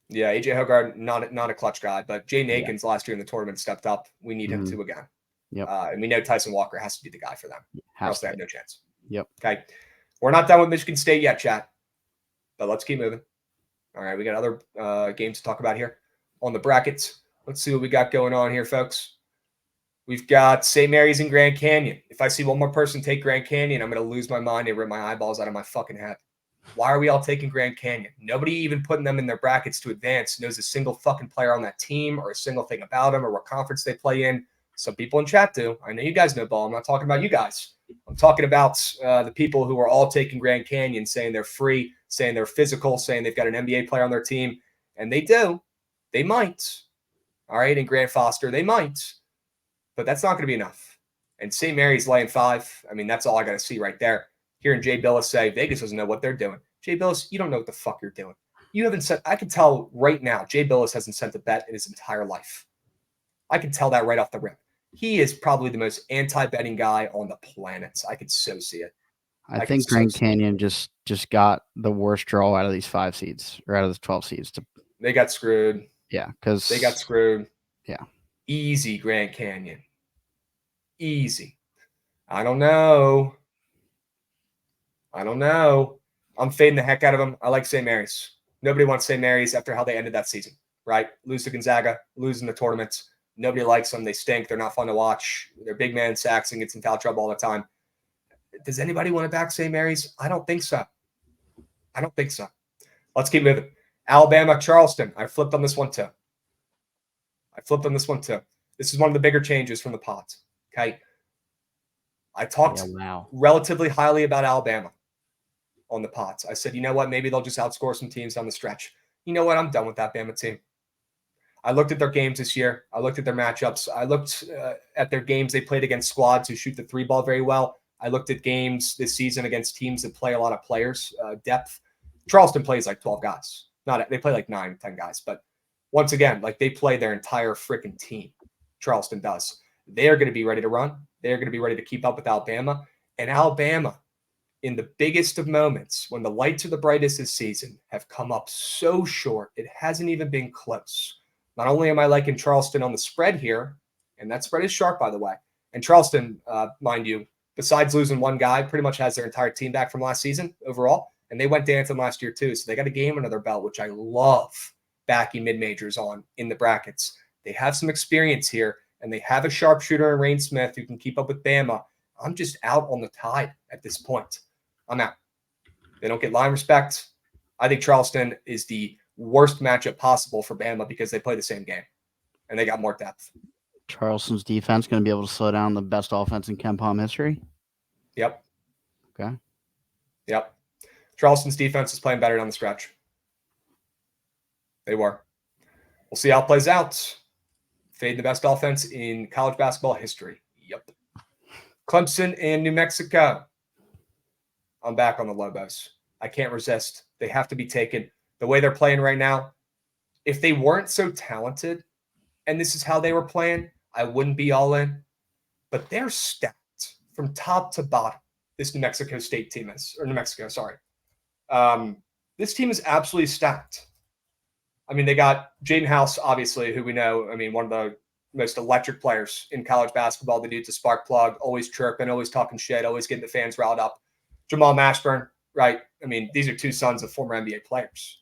A: Yeah, AJ Hogarth, not a clutch guy, but Jaden Akins last year in the tournament stepped up. We need him to again.
C: Yep.
A: And we know Tyson Walker has to be the guy for them. Or else they have no chance.
C: Yep.
A: Okay. We're not done with Michigan State yet, chat. But let's keep moving. All right, we got other games to talk about here on the brackets. Let's see what we got going on here, folks. We've got St. Mary's and Grand Canyon. If I see one more person take Grand Canyon, I'm going to lose my mind and rip my eyeballs out of my fucking head. Why are we all taking Grand Canyon? Nobody even putting them in their brackets to advance knows a single fucking player on that team or a single thing about them or what conference they play in. Some people in chat do. I know you guys know ball. I'm not talking about you guys. I'm talking about the people who are all taking Grand Canyon, saying they're free, saying they're physical, saying they've got an NBA player on their team. And they do. They might. All right, and Grant Foster, they might. But that's not going to be enough. And St. Mary's laying 5. I mean, that's all I got to see right there. Hearing Jay Billis say, Vegas doesn't know what they're doing. Jay Billis, you don't know what the fuck you're doing. You haven't sent, I can tell right now, Jay Billis hasn't sent a bet in his entire life. I can tell that right off the rip. He is probably the most anti-betting guy on the planet. I could so see it.
C: I think Grand Canyon just got the worst draw out of these 5 seeds or out of the 12 seeds.
A: They got screwed.
C: Yeah, because
A: They got screwed.
C: Yeah.
A: Easy, Grand Canyon. Easy. I don't know. I'm fading the heck out of them. I like St. Mary's. Nobody wants St. Mary's after how they ended that season, right? Lose to Gonzaga, losing the tournaments. Nobody likes them. They stink. They're not fun to watch. They're big man sacks and gets in foul trouble all the time. Does anybody want to back St. Mary's? I don't think so. Let's keep moving. Alabama, Charleston. I flipped on this one too. This is one of the bigger changes from the pods. Okay. I talked relatively highly about Alabama on the pods. I said, you know what? Maybe they'll just outscore some teams down the stretch. You know what? I'm done with that Bama team. I looked at their games this year. I looked at their matchups. I looked at their games they played against squads who shoot the three ball very well. I looked at games this season against teams that play a lot of players, depth. Charleston plays like 12 guys. They play like 9, 10 guys. But once again, like they play their entire freaking team. Charleston does. They are going to be ready to run. They're going to be ready to keep up with Alabama. And Alabama, in the biggest of moments, when the lights are the brightest this season, have come up so short. It hasn't even been close. Not only am I liking Charleston on the spread here, and that spread is sharp, by the way. And Charleston, mind you, besides losing one guy, pretty much has their entire team back from last season overall. And they went dancing last year too. So they got a game under their belt, which I love backing mid-majors on in the brackets. They have some experience here, and they have a sharpshooter in Rain Smith who can keep up with Bama. I'm just out on the Tide at this point. I'm out. They don't get line respect. I think Charleston is the worst matchup possible for Bama because they play the same game, and they got more depth.
C: Charleston's defense going to be able to slow down the best offense in KenPom history?
A: Yep.
C: Okay.
A: Yep. Charleston's defense is playing better down the stretch. They were. We'll see how it plays out. Fade the best offense in college basketball history. Yep. Clemson and New Mexico. I'm back on the Lobos. I can't resist. They have to be taken. The way they're playing right now, if they weren't so talented, and this is how they were playing, I wouldn't be all in. But they're stacked from top to bottom. This New Mexico State team is, or New Mexico, sorry. This team is absolutely stacked. I mean, they got Jaden House, obviously, who we know, I mean, one of the most electric players in college basketball. The dude's a spark plug, always chirping, always talking shit, always getting the fans riled up. Jamal Mashburn, right? I mean, these are two sons of former NBA players.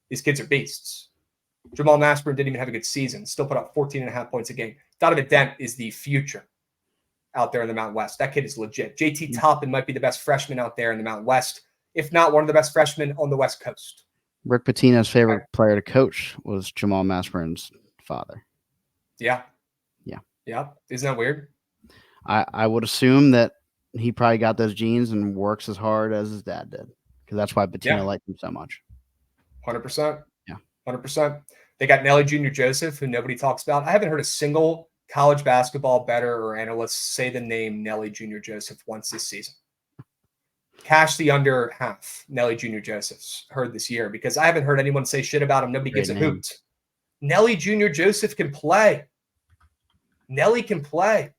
A: These kids are beasts. Jamal Mashburn didn't even have a good season, still put up 14.5 points a game. Donovan Dent is the future out there in the Mountain West. That kid is legit. JT Toppin might be the best freshman out there in the Mountain West, if not one of the best freshmen on the West Coast.
C: Rick Pitino's favorite player to coach was Jamal Mashburn's father.
A: Yeah.
C: Yeah.
A: Yeah. Isn't that weird?
C: I would assume that he probably got those genes and works as hard as his dad did, because that's why Pitino liked him so much.
A: 100%.
C: Yeah.
A: 100%. They got Nelly Jr. Joseph, who nobody talks about. I haven't heard a single college basketball bettor or analyst say the name Nelly Jr. Joseph once this season. Cash the under half Nelly Jr. Joseph's heard this year, because I haven't heard anyone say shit about him. Nobody gives a hoot. Nelly Jr. Joseph can play. Nelly can play.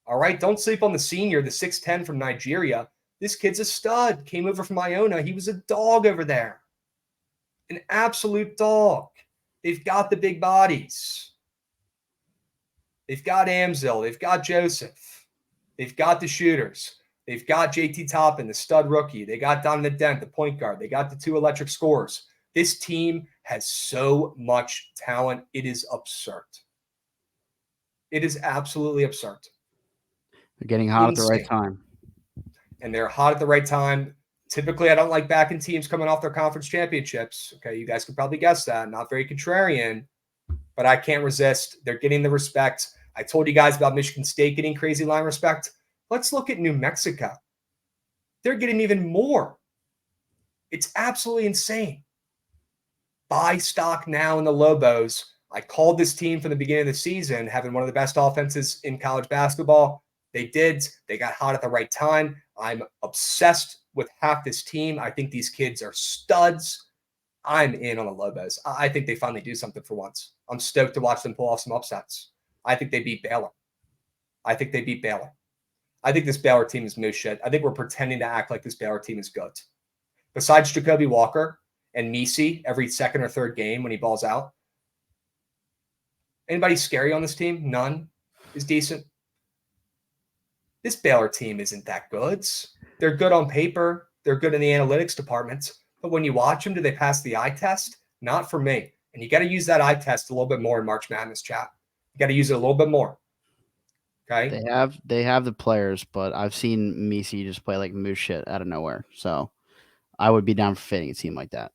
A: All right. Don't sleep on the senior, the 6'10 from Nigeria. This kid's a stud. Came over from Iona. He was a dog over there. An absolute dog. They've got the big bodies. They've got Amzil. They've got Joseph. They've got the shooters. They've got JT Toppin, the stud rookie. They got Donovan Dent, the point guard. They got the two electric scorers. This team has so much talent. It is absurd. It is absolutely absurd.
C: They're getting hot at the right time.
A: And they're hot at the right time. Typically, I don't like backing teams coming off their conference championships. Okay, you guys can probably guess that. Not very contrarian, but I can't resist. They're getting the respect. I told you guys about Michigan State getting crazy line respect. Let's look at New Mexico. They're getting even more. It's absolutely insane. Buy stock now in the Lobos. I called this team from the beginning of the season having one of the best offenses in college basketball. They did. They got hot at the right time. I'm obsessed with half this team. I think these kids are studs. I'm in on the Lobos. I think they finally do something for once. I'm stoked to watch them pull off some upsets. I think they beat Baylor. I think this Baylor team is no shit. I think we're pretending to act like this Baylor team is good. Besides Jacoby Walker and Misi every second or third game when he balls out. Anybody scary on this team? None is decent. This Baylor team isn't that good. They're good on paper. They're good in the analytics departments. But when you watch them, do they pass the eye test? Not for me. And you got to use that eye test a little bit more in March Madness, chat. You got to use it a little bit more. Okay.
C: They have the players, but I've seen Misi just play like moose shit out of nowhere. So I would be down for fading a team like that.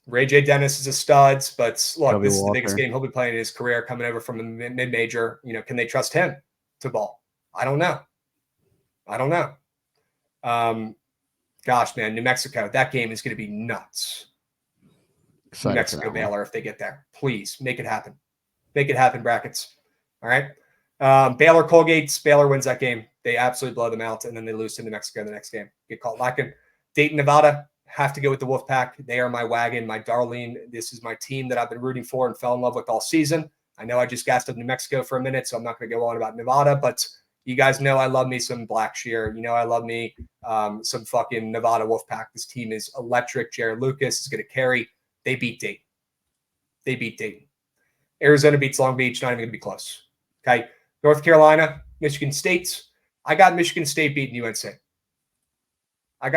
A: Ray J. Dennis is a stud, but look,
C: Toby
A: this is the
C: Walker.
A: biggest game he'll be playing in his career, coming over from a mid-major. You know, can they trust him to ball? I don't know. Gosh, man, New Mexico, that game is going to be nuts.
C: Excited
A: New Mexico, Baylor, if they get there. Please, make it happen. Make it happen, brackets. All right? Baylor, Colgate, Baylor wins that game. They absolutely blow them out, and then they lose to New Mexico the next game. Get caught lacking. Dayton, Nevada, have to go with the Wolfpack. They are my wagon, my darling. This is my team that I've been rooting for and fell in love with all season. I know I just gassed up New Mexico for a minute, so I'm not going to go on about Nevada, but you guys know I love me some Blackshear. You know I love me some fucking Nevada Wolfpack. This team is electric. Jared Lucas is going to carry. They beat Dayton. Arizona beats Long Beach. Not even going to be close. Okay. North Carolina, Michigan State. I got Michigan State beating UNC. I've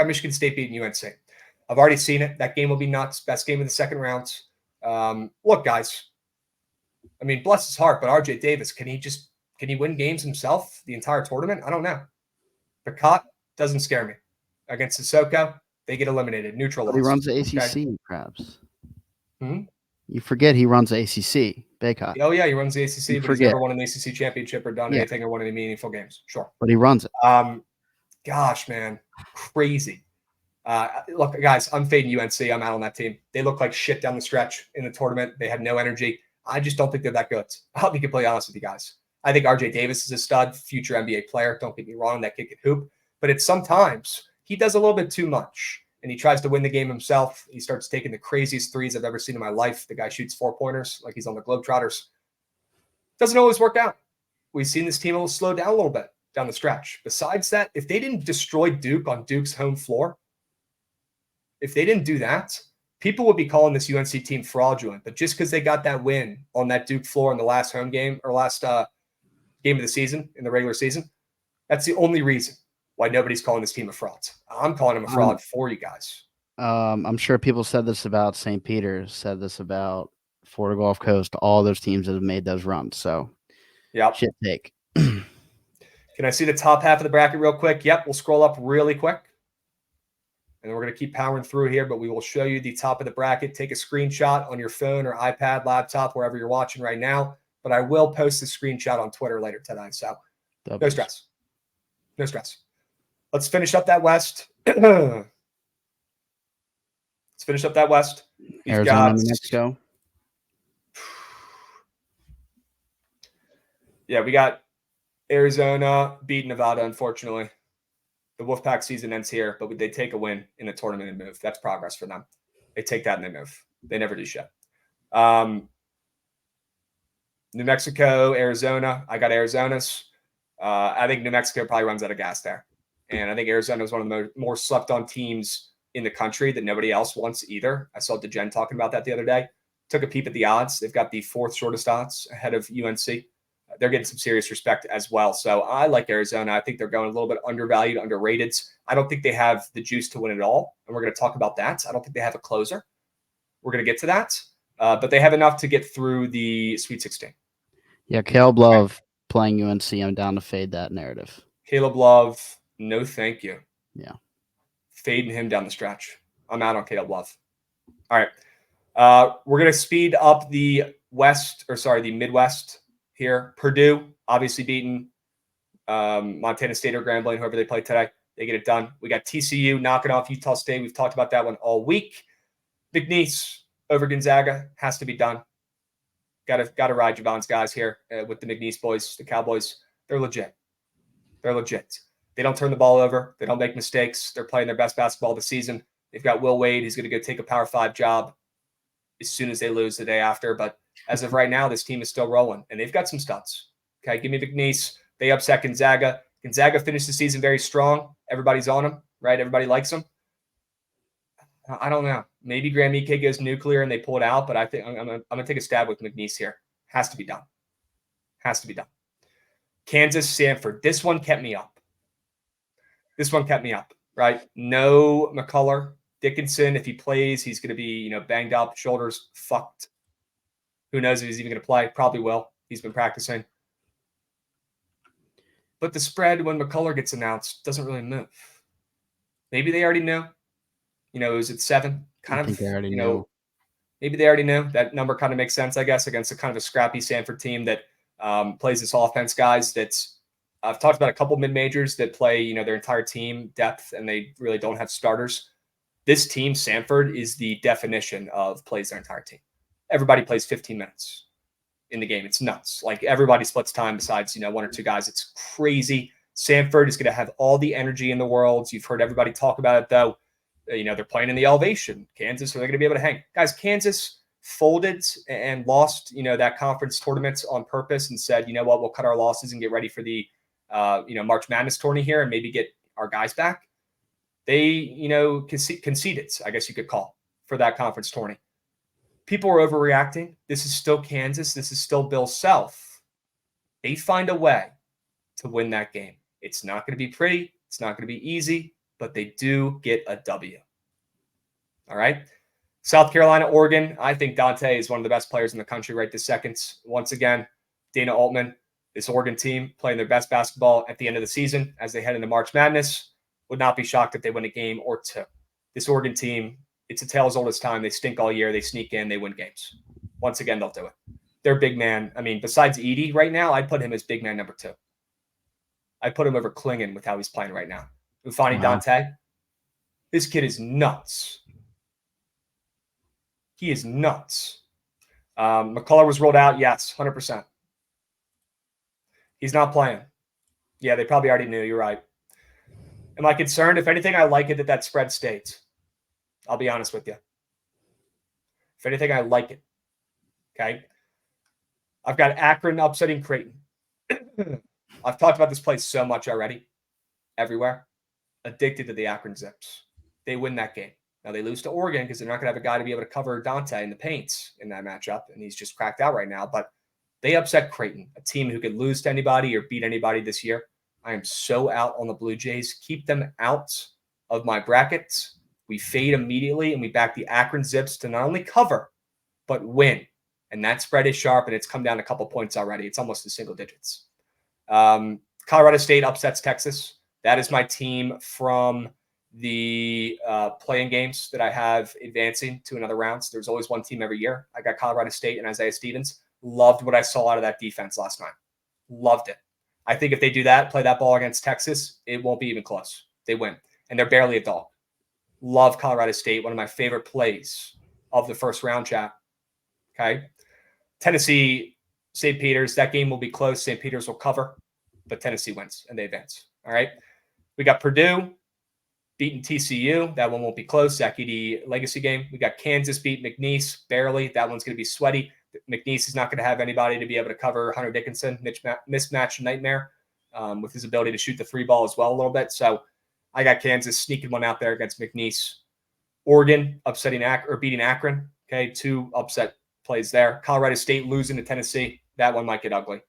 A: already seen it. That game will be nuts. Best game of the second round. Look, guys. I mean, bless his heart, but RJ Davis, can he win games himself the entire tournament? I don't know. Bookit doesn't scare me. Against Sissoko, they get eliminated. Neutralized.
C: But he runs the ACC, Krabs. You forget he runs the ACC. Bookit.
A: Oh, yeah, he runs the ACC, but he's never won an ACC championship or done anything or won any meaningful games. Sure.
C: But he runs it.
A: Gosh, man. Crazy. Look, guys, I'm fading UNC. I'm out on that team. They look like shit down the stretch in the tournament. They have no energy. I just don't think they're that good. I'll be completely honest with you guys. I think RJ Davis is a stud, future NBA player. Don't get me wrong, that kid can hoop. But it's sometimes he does a little bit too much, and he tries to win the game himself. He starts taking the craziest threes I've ever seen in my life. The guy shoots 4-pointers like he's on the Globetrotters. Doesn't always work out. We've seen this team slow down a little bit down the stretch. Besides that, if they didn't destroy Duke on Duke's home floor, if they didn't do that, people would be calling this UNC team fraudulent. But just because they got that win on that Duke floor in the last home game or last game of the season in the regular season, that's the only reason why nobody's calling this team a fraud. I'm calling them a fraud for you guys.
C: I'm sure people said this about St. Peter's, said this about Florida Gulf Coast, all those teams that have made those runs. So, shit take.
A: Can I see the top half of the bracket real quick? Yep, we'll scroll up really quick. And we're going to keep powering through here, but we will show you the top of the bracket. Take a screenshot on your phone or iPad, laptop, wherever you're watching right now. But I will post the screenshot on Twitter later tonight. So no stress. No stress. Let's finish up that West. We've
C: Arizona, New Mexico.
A: Yeah, we got Arizona beat Nevada, unfortunately. The Wolfpack season ends here, but they take a win in the tournament and move. That's progress for them. They take that and they move. They never do shit. New Mexico, Arizona. I got Arizona's. I think New Mexico probably runs out of gas there. And I think Arizona is one of the more slept-on teams in the country that nobody else wants either. I saw DeGen talking about that the other day. Took a peep at the odds. They've got the fourth shortest odds ahead of UNC. They're getting some serious respect as well. So I like Arizona. I think they're going a little bit undervalued, underrated. I don't think they have the juice to win it all. And we're going to talk about that. I don't think they have a closer. We're going to get to that. But they have enough to get through the Sweet 16.
C: Yeah, Caleb Love playing UNC. I'm down to fade that narrative.
A: Caleb Love, no thank you.
C: Yeah.
A: Fading him down the stretch. I'm out on Caleb Love. All right. We're going to speed up the Midwest here. Purdue, obviously beaten Montana State or Grambling, whoever they play today. They get it done. We got TCU knocking off Utah State. We've talked about that one all week. McNeese over Gonzaga has to be done. Got to ride Javon's guys here with the McNeese boys, the Cowboys. They're legit. They don't turn the ball over. They don't make mistakes. They're playing their best basketball of the season. They've got Will Wade. He's going to go take a Power 5 job as soon as they lose the day after. But as of right now, this team is still rolling, and they've got some studs. Okay, give me McNeese. They upset Gonzaga. Gonzaga finished the season very strong. Everybody's on them, right? Everybody likes them. I don't know. Maybe Graham Ike goes nuclear and they pull it out, but I think I'm gonna take a stab with McNeese here. Has to be done. Has to be done. Kansas, Sanford. This one kept me up. Right? No McCullough. Dickinson, if he plays, he's going to be, banged up, shoulders fucked. Who knows if he's even going to play? Probably will. He's been practicing. But the spread when McCullough gets announced doesn't really move. Maybe they already knew. It was at 7.
C: I think they already knew.
A: Maybe they already knew. That number kind of makes sense, I guess, against a kind of a scrappy Sanford team that plays this offense, guys. I've talked about a couple mid-majors that play, their entire team depth, and they really don't have starters. This team, Sanford, is the definition of plays their entire team. Everybody plays 15 minutes in the game. It's nuts. Like, everybody splits time besides, 1 or 2 guys. It's crazy. Sanford is going to have all the energy in the world. You've heard everybody talk about it, though. They're playing in the elevation. Kansas, are they going to be able to hang? Guys, Kansas folded and lost, that conference tournament on purpose and said, you know what, we'll cut our losses and get ready for the, March Madness tourney here and maybe get our guys back. They, conceded, I guess you could call, for that conference tourney. People are overreacting. This is still Kansas. This is still Bill Self. They find a way to win that game. It's not going to be pretty. It's not going to be easy, but they do get a W. All right. South Carolina, Oregon. I think Dante is one of the best players in the country right this second. Once again, Dana Altman, this Oregon team playing their best basketball at the end of the season as they head into March Madness. Would not be shocked if they win a game or 2. This Oregon team, it's a tale as old as time. They stink all year. They sneak in. They win games. Once again, they'll do it. Their big man, besides Edey right now, I'd put him as big man number 2. I'd put him over Klingon with how he's playing right now. Ufani Dante, this kid is nuts. He is nuts. McCullough was rolled out. Yes, 100%. He's not playing. Yeah, they probably already knew. You're right. Am I concerned? If anything, I like it that spread stays. I'll be honest with you. If anything, I like it. Okay. I've got Akron upsetting Creighton. I've talked about this place so much already. Everywhere. Addicted to the Akron Zips. They win that game. Now they lose to Oregon because they're not going to have a guy to be able to cover Dante in the paints in that matchup, and he's just cracked out right now. But they upset Creighton, a team who could lose to anybody or beat anybody this year. I am so out on the Blue Jays. Keep them out of my brackets. We fade immediately, and we back the Akron Zips to not only cover, but win. And that spread is sharp, and it's come down a couple points already. It's almost in single digits. Colorado State upsets Texas. That is my team from the playing games that I have advancing to another round. So there's always one team every year. I got Colorado State and Isaiah Stevens. Loved what I saw out of that defense last night. Loved it. I think if they do that, play that ball against Texas, it won't be even close. They win. And they're barely a dog. Love Colorado State. One of my favorite plays of the first round, chat. Okay. Tennessee, St. Peter's. That game will be close. St. Peter's will cover, but Tennessee wins and they advance. All right. We got Purdue beating TCU. That one won't be close. Zach Edey legacy game. We got Kansas beat McNeese barely. That one's going to be sweaty. McNeese is not going to have anybody to be able to cover Hunter Dickinson, mismatch nightmare with his ability to shoot the 3 ball as well a little bit. So I got Kansas sneaking one out there against McNeese. Oregon upsetting beating Akron. Okay, 2 upset plays there. Colorado State losing to Tennessee. That one might get ugly.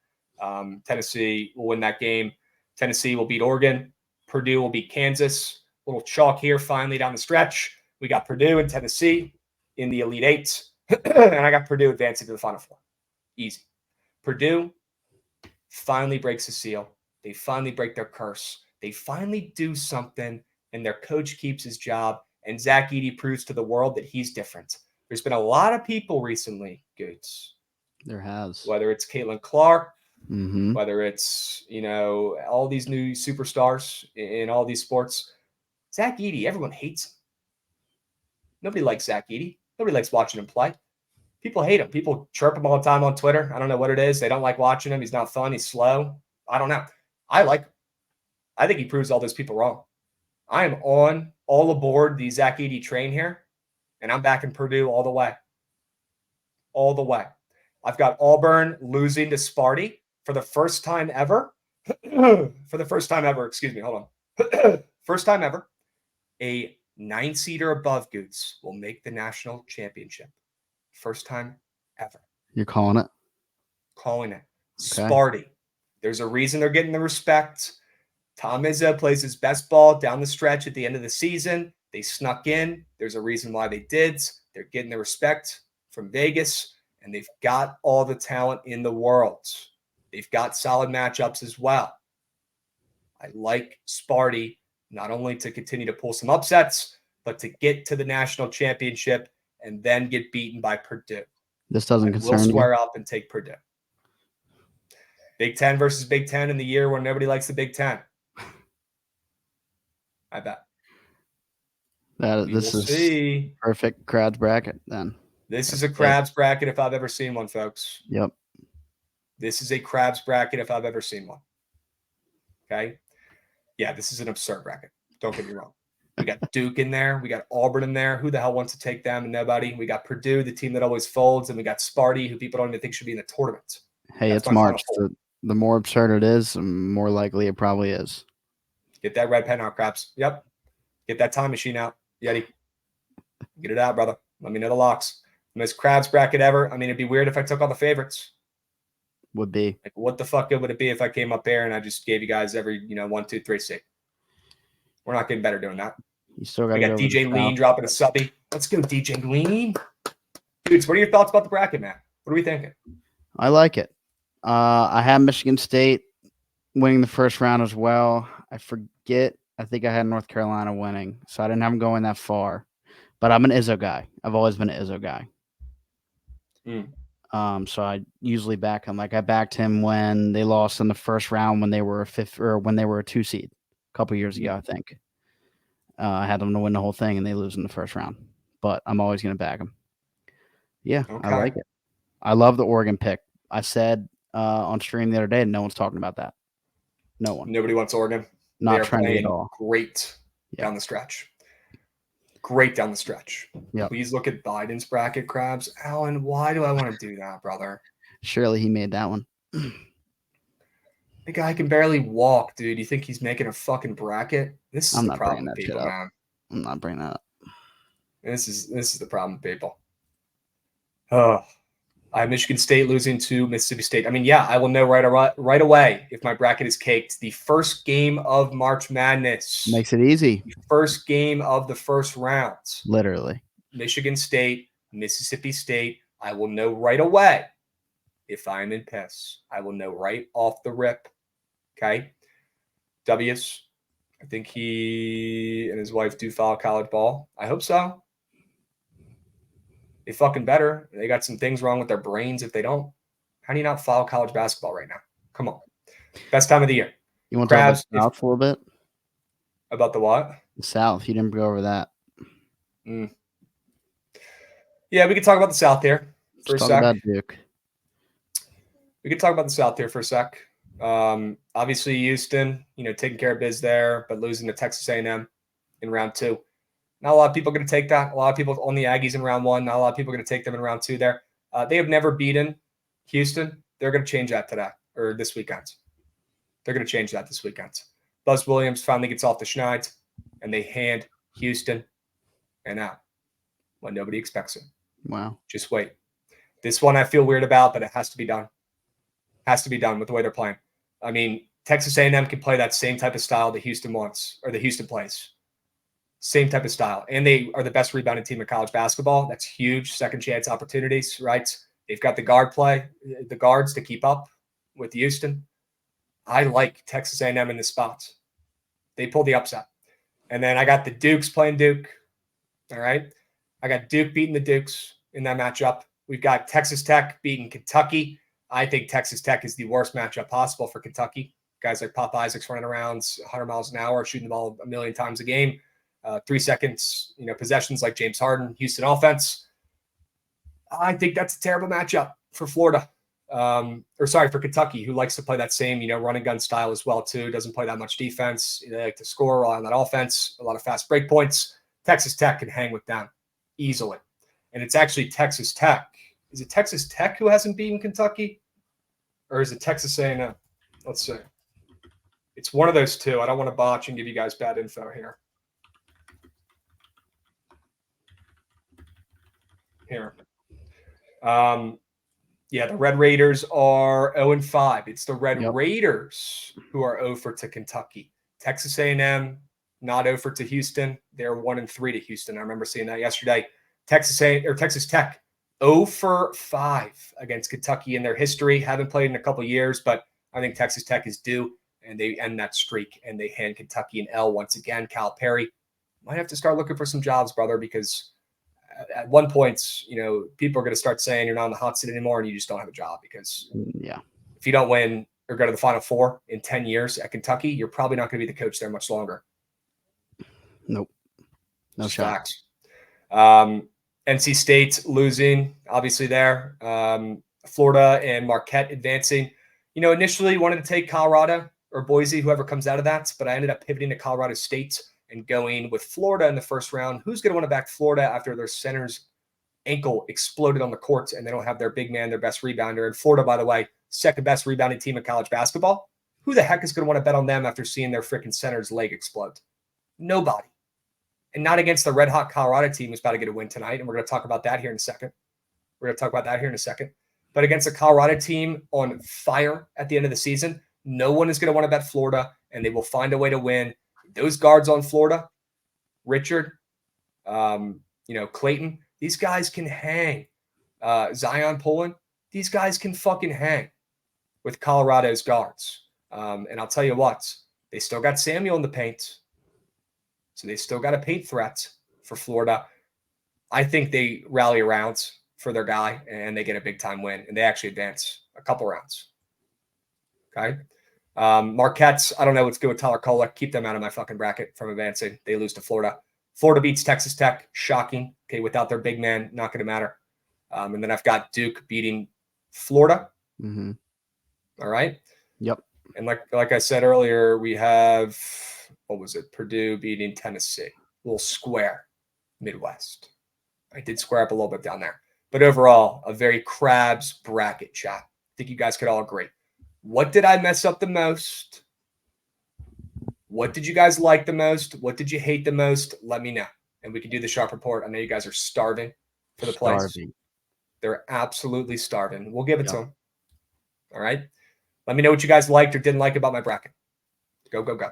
A: Tennessee will win that game. Tennessee will beat Oregon. Purdue will beat Kansas. Little chalk here finally down the stretch. We got Purdue and Tennessee in the Elite 8. And I got Purdue advancing to the Final 4. Easy. Purdue finally breaks the seal. They finally break their curse. They finally do something, and their coach keeps his job, and Zach Edey proves to the world that he's different. There's been a lot of people recently, Goots.
C: There has.
A: Whether it's Caitlin Clark,
C: Mm-hmm.
A: whether it's, all these new superstars in all these sports. Zach Edey, everyone hates him. Nobody likes Zach Edey. Nobody likes watching him play. People hate him. People chirp him all the time on Twitter. I don't know what it is. They don't like watching him. He's not fun. He's slow. I don't know. I like him. I think he proves all those people wrong. I am all aboard the Zach Edey train here, and I'm backing Purdue all the way. All the way. I've got Auburn losing to Sparty for the first time ever. For the first time ever, excuse me, hold on. First time ever, a 9 seed or above, Goots, will make the national championship. First time ever.
C: You're calling it?
A: Calling it.
C: Okay.
A: Sparty. There's a reason they're getting the respect. Tom Izzo plays his best ball down the stretch at the end of the season. They snuck in. There's a reason why they did. They're getting the respect from Vegas, and they've got all the talent in the world. They've got solid matchups as well. I like Sparty not only to continue to pull some upsets, but to get to the national championship and then get beaten by Purdue.
C: This doesn't concern
A: We'll
C: you.
A: square up and take Purdue. Big Ten versus Big Ten in the year where nobody likes the Big Ten. I bet.
C: This is perfect crowds bracket then.
A: This is a crabs bracket if I've ever seen one, folks.
C: Yep.
A: This is a crabs bracket if I've ever seen one. Okay? Yeah, this is an absurd bracket. Don't get me wrong. We got Duke in there. We got Auburn in there. Who the hell wants to take them? Nobody. We got Purdue, the team that always folds. And we got Sparty, who people don't even think should be in the tournament.
C: Hey, it's March. The more absurd it is, the more likely it probably is.
A: Get that red pen out, Crabs. Yep. Get that time machine out, Yeti. Get it out, brother. Let me know the locks. Most crabs bracket ever. I mean, it'd be weird if I took all the favorites.
C: Would be.
A: Like, what the fuck would it be if I came up here and I just gave you guys every, 1, 2, 3 seed? We're not getting better doing that.
C: You still got
A: to got DJ Lean dropping a subby. Let's go, DJ Lean. Dudes, what are your thoughts about the bracket, man? What are we thinking?
C: I like it. I had Michigan State winning the first round as well. I think I had North Carolina winning, so I didn't have them going that far. But I'm an Izzo guy. I've always been an Izzo guy. So I usually back him. Like I backed him when they lost in the first round when they were a 2 seed a couple years ago, I think. I had them to win the whole thing, and they lose in the first round. But I'm always going to back them. Yeah, okay. I like it. I love the Oregon pick. I said on stream the other day, no one's talking about that. No one.
A: Nobody wants Oregon.
C: Not trendy at all.
A: Great down the stretch. Great down the stretch.
C: Yep.
A: Please look at Biden's bracket, Crabs. Alan, why do I want to do that, brother?
C: Surely he made that one.
A: The guy can barely walk, dude. You think he's making a fucking bracket? This is the problem with people, man.
C: I'm not bringing that up.
A: This is the problem with people. Oh, I have Michigan State losing to Mississippi State. I mean, yeah, I will know right away if my bracket is caked. The first game of March Madness.
C: Makes it easy.
A: The first game of the first round.
C: Literally.
A: Michigan State, Mississippi State. I will know right away if I'm in piss. I will know right off the rip. Okay? W's. I think he and his wife do follow college ball. I hope so. They fucking better. They got some things wrong with their brains if they don't. How do you not follow college basketball right now? Come on. Best time of the year.
C: You want to talk about the South a little bit?
A: About the what?
C: The South. You didn't go over that.
A: Yeah, we could talk about the South here for a sec.
C: About Duke.
A: We could talk about the South here for a sec. Obviously, Houston, taking care of biz there, but losing to Texas A&M in round 2. Not a lot of people are going to take that. A lot of people on the Aggies in round 1. Not a lot of people are going to take them in round 2 there. They have never beaten Houston. They're going to change that today or this weekend. They're going to change that this weekend. Buzz Williams finally gets off the schneid, and they hand Houston and out when nobody expects it.
C: Wow.
A: Just wait. This one I feel weird about, but it has to be done. Has to be done with the way they're playing. I mean, Texas A&M can play that same type of style that Houston wants or that Houston plays. Same type of style. And they are the best rebounding team in college basketball. That's huge. Second chance opportunities, right? They've got the guards to keep up with Houston. I like Texas A&M in this spot. They pulled the upset. And then I got the Dukes playing Duke. All right. I got Duke beating the Dukes in that matchup. We've got Texas Tech beating Kentucky. I think Texas Tech is the worst matchup possible for Kentucky. Guys like Pop Isaacs running around 100 miles an hour, shooting the ball a million times a game. 3 seconds, possessions like James Harden, Houston offense. I think that's a terrible matchup for Florida. For Kentucky, who likes to play that same, run and gun style as well, too. Doesn't play that much defense. They like to score on that offense, a lot of fast break points. Texas Tech can hang with them easily. And it's actually Texas Tech. Is it Texas Tech who hasn't beaten Kentucky? Or is it Texas A&M? Let's see. It's one of those two. I don't want to botch and give you guys bad info here. here. Yeah, the Red Raiders are 0-5. It's the Red Raiders who are 0 to Kentucky. Texas A&M not 0 to Houston. They're 1-3 to Houston. I remember seeing that yesterday. Texas Tech 0-5 against Kentucky in their history. Haven't played in a couple years, but I think Texas Tech is due, and they end that streak and they hand Kentucky an L once again. Calipari might have to start looking for some jobs, brother, because at one point, people are going to start saying you're not on the hot seat anymore and you just don't have a job, because if you don't win or go to the Final Four in 10 years at Kentucky, you're probably not going to be the coach there much longer.
C: Nope. No shot.
A: NC State losing, obviously there. Florida and Marquette advancing. Initially wanted to take Colorado or Boise, whoever comes out of that, but I ended up pivoting to Colorado State and going with Florida in the first round. Who's going to want to back Florida after their center's ankle exploded on the court and they don't have their big man, their best rebounder? And Florida, by the way, second best rebounding team in college basketball. Who the heck is going to want to bet on them after seeing their freaking center's leg explode? Nobody. And not against the red-hot Colorado team who's about to get a win tonight, and we're going to talk about that here in a second. But against a Colorado team on fire at the end of the season, no one is going to want to bet Florida, and they will find a way to win. Those guards on Florida, Richard, Clayton, these guys can hang. Zion Pullen, these guys can fucking hang with Colorado's guards. And I'll tell you what, they still got Samuel in the paint. So they still got a paint threat for Florida. I think they rally around for their guy and they get a big-time win, and they actually advance a couple rounds. Okay? Marquette's, I don't know what's good with Tyler Kolek. Keep them out of my fucking bracket from advancing. They lose to Florida. Florida beats Texas Tech. Shocking. Okay, without their big man, not going to matter. And then I've got Duke beating Florida.
C: Mm-hmm.
A: All right?
C: Yep.
A: And like I said earlier, we have... what was it? Purdue beating Tennessee. A little square Midwest. I did square up a little bit down there. But overall, a very crabs bracket, chat. I think you guys could all agree. What did I mess up the most? What did you guys like the most? What did you hate the most? Let me know. And we can do the sharp report. I know you guys are starving for the plays. They're absolutely starving. We'll give it to them. All right? Let me know what you guys liked or didn't like about my bracket. Go, go, go.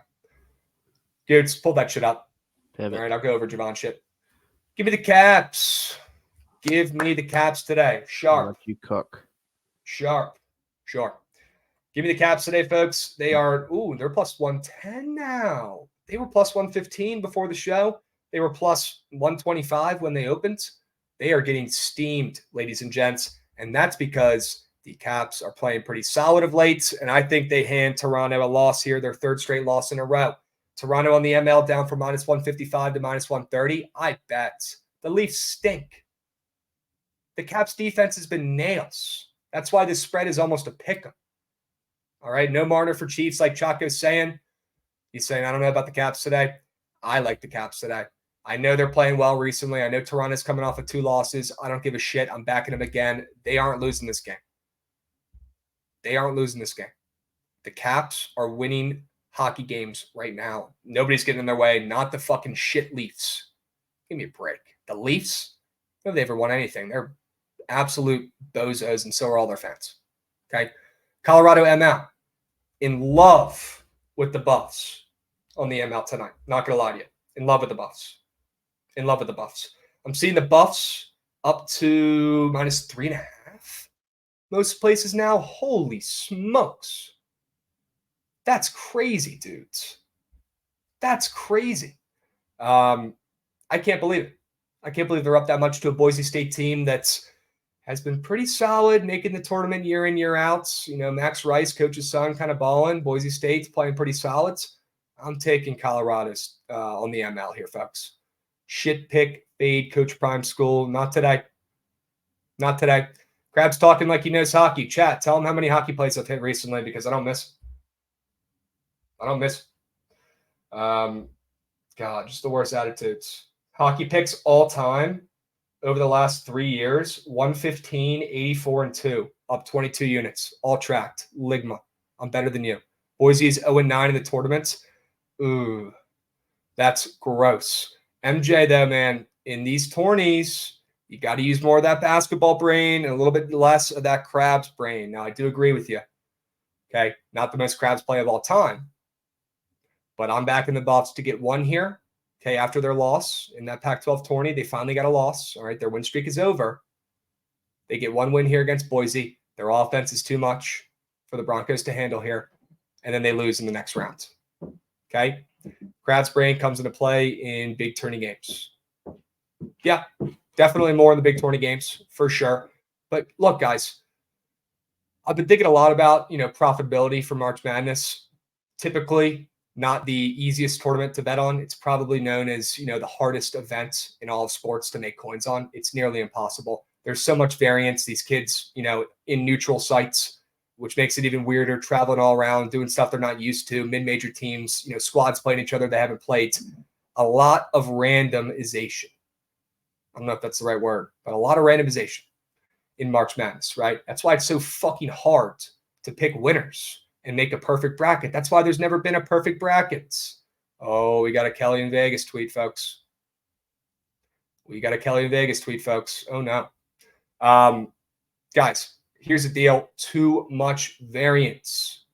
A: Dudes, pull that shit up.
C: Pivot.
A: All right, I'll go over Javon shit. Give me the Caps. Give me the Caps today. Sharp.
C: Let you cook.
A: Sharp. Sure. Give me the Caps today, folks. They are, they're plus 110 now. They were plus 115 before the show. They were plus 125 when they opened. They are getting steamed, ladies and gents. And that's because the Caps are playing pretty solid of late. And I think they hand Toronto a loss here, their third straight loss in a row. Toronto on the ML down from minus 155 to minus 130. I bet. The Leafs stink. The Caps defense has been nails. That's why this spread is almost a pick'em. All right, no Marner for Chiefs like Chaco's saying. He's saying, I don't know about the Caps today. I like the Caps today. I know they're playing well recently. I know Toronto's coming off of 2 losses. I don't give a shit. I'm backing them again. They aren't losing this game. The Caps are winning hockey games right now. Nobody's getting in their way. Not the fucking shit Leafs. Give me a break. The Leafs, have they ever won anything? They're absolute bozos, and so are all their fans. Okay? Colorado ML. In love with the Buffs on the ML tonight. Not going to lie to you. In love with the Buffs. I'm seeing the Buffs up to minus 3.5. Most places now. Holy smokes. That's crazy, dudes. That's crazy. I can't believe it. I can't believe they're up that much to a Boise State team that's has been pretty solid, making the tournament year in, year out. Max Rice, coach's son, kind of balling. Boise State's playing pretty solid. I'm taking Colorado's on the ML here, folks. Shit pick, fade, Coach Prime School. Not today. Crab's talking like he knows hockey. Chat, tell him how many hockey plays I've hit recently because I don't miss. God, just the worst attitudes. Hockey picks all time over the last 3 years, 115, 84, and 2, up 22 units, all tracked. Ligma. I'm better than you. Boise's 0-9 in the tournaments. Ooh, that's gross. MJ, though, man, in these tourneys, You got to use more of that basketball brain and a little bit less of that Crabs brain. Now, I do agree with you. Okay, not the most Crabs play of all time, but I'm backing the Buffs to get one here. Okay, after their loss in that Pac-12 tourney, they finally got a loss. All right, their win streak is over. They get one win here against Boise. Their offense is too much for the Broncos to handle here, and then they lose in the next round. Okay, Crab's brain comes into play in big tourney games. Yeah, definitely more in the big tourney games for sure. But look, guys, I've been thinking a lot about, profitability for March Madness. Typically, not the easiest tournament to bet on. It's probably known as, the hardest event in all of sports to make coins on. It's nearly impossible. There's so much variance. These kids, in neutral sites, which makes it even weirder, traveling all around, doing stuff they're not used to, mid-major teams, squads playing each other they haven't played. A lot of randomization. I don't know if that's the right word, but a lot of randomization in March Madness, right? That's why it's so fucking hard to pick winners and make a perfect bracket. That's why there's never been a perfect bracket. Oh, we got a Chelly in Vegas tweet, folks. Oh, no. Guys, here's the deal. Too much variance.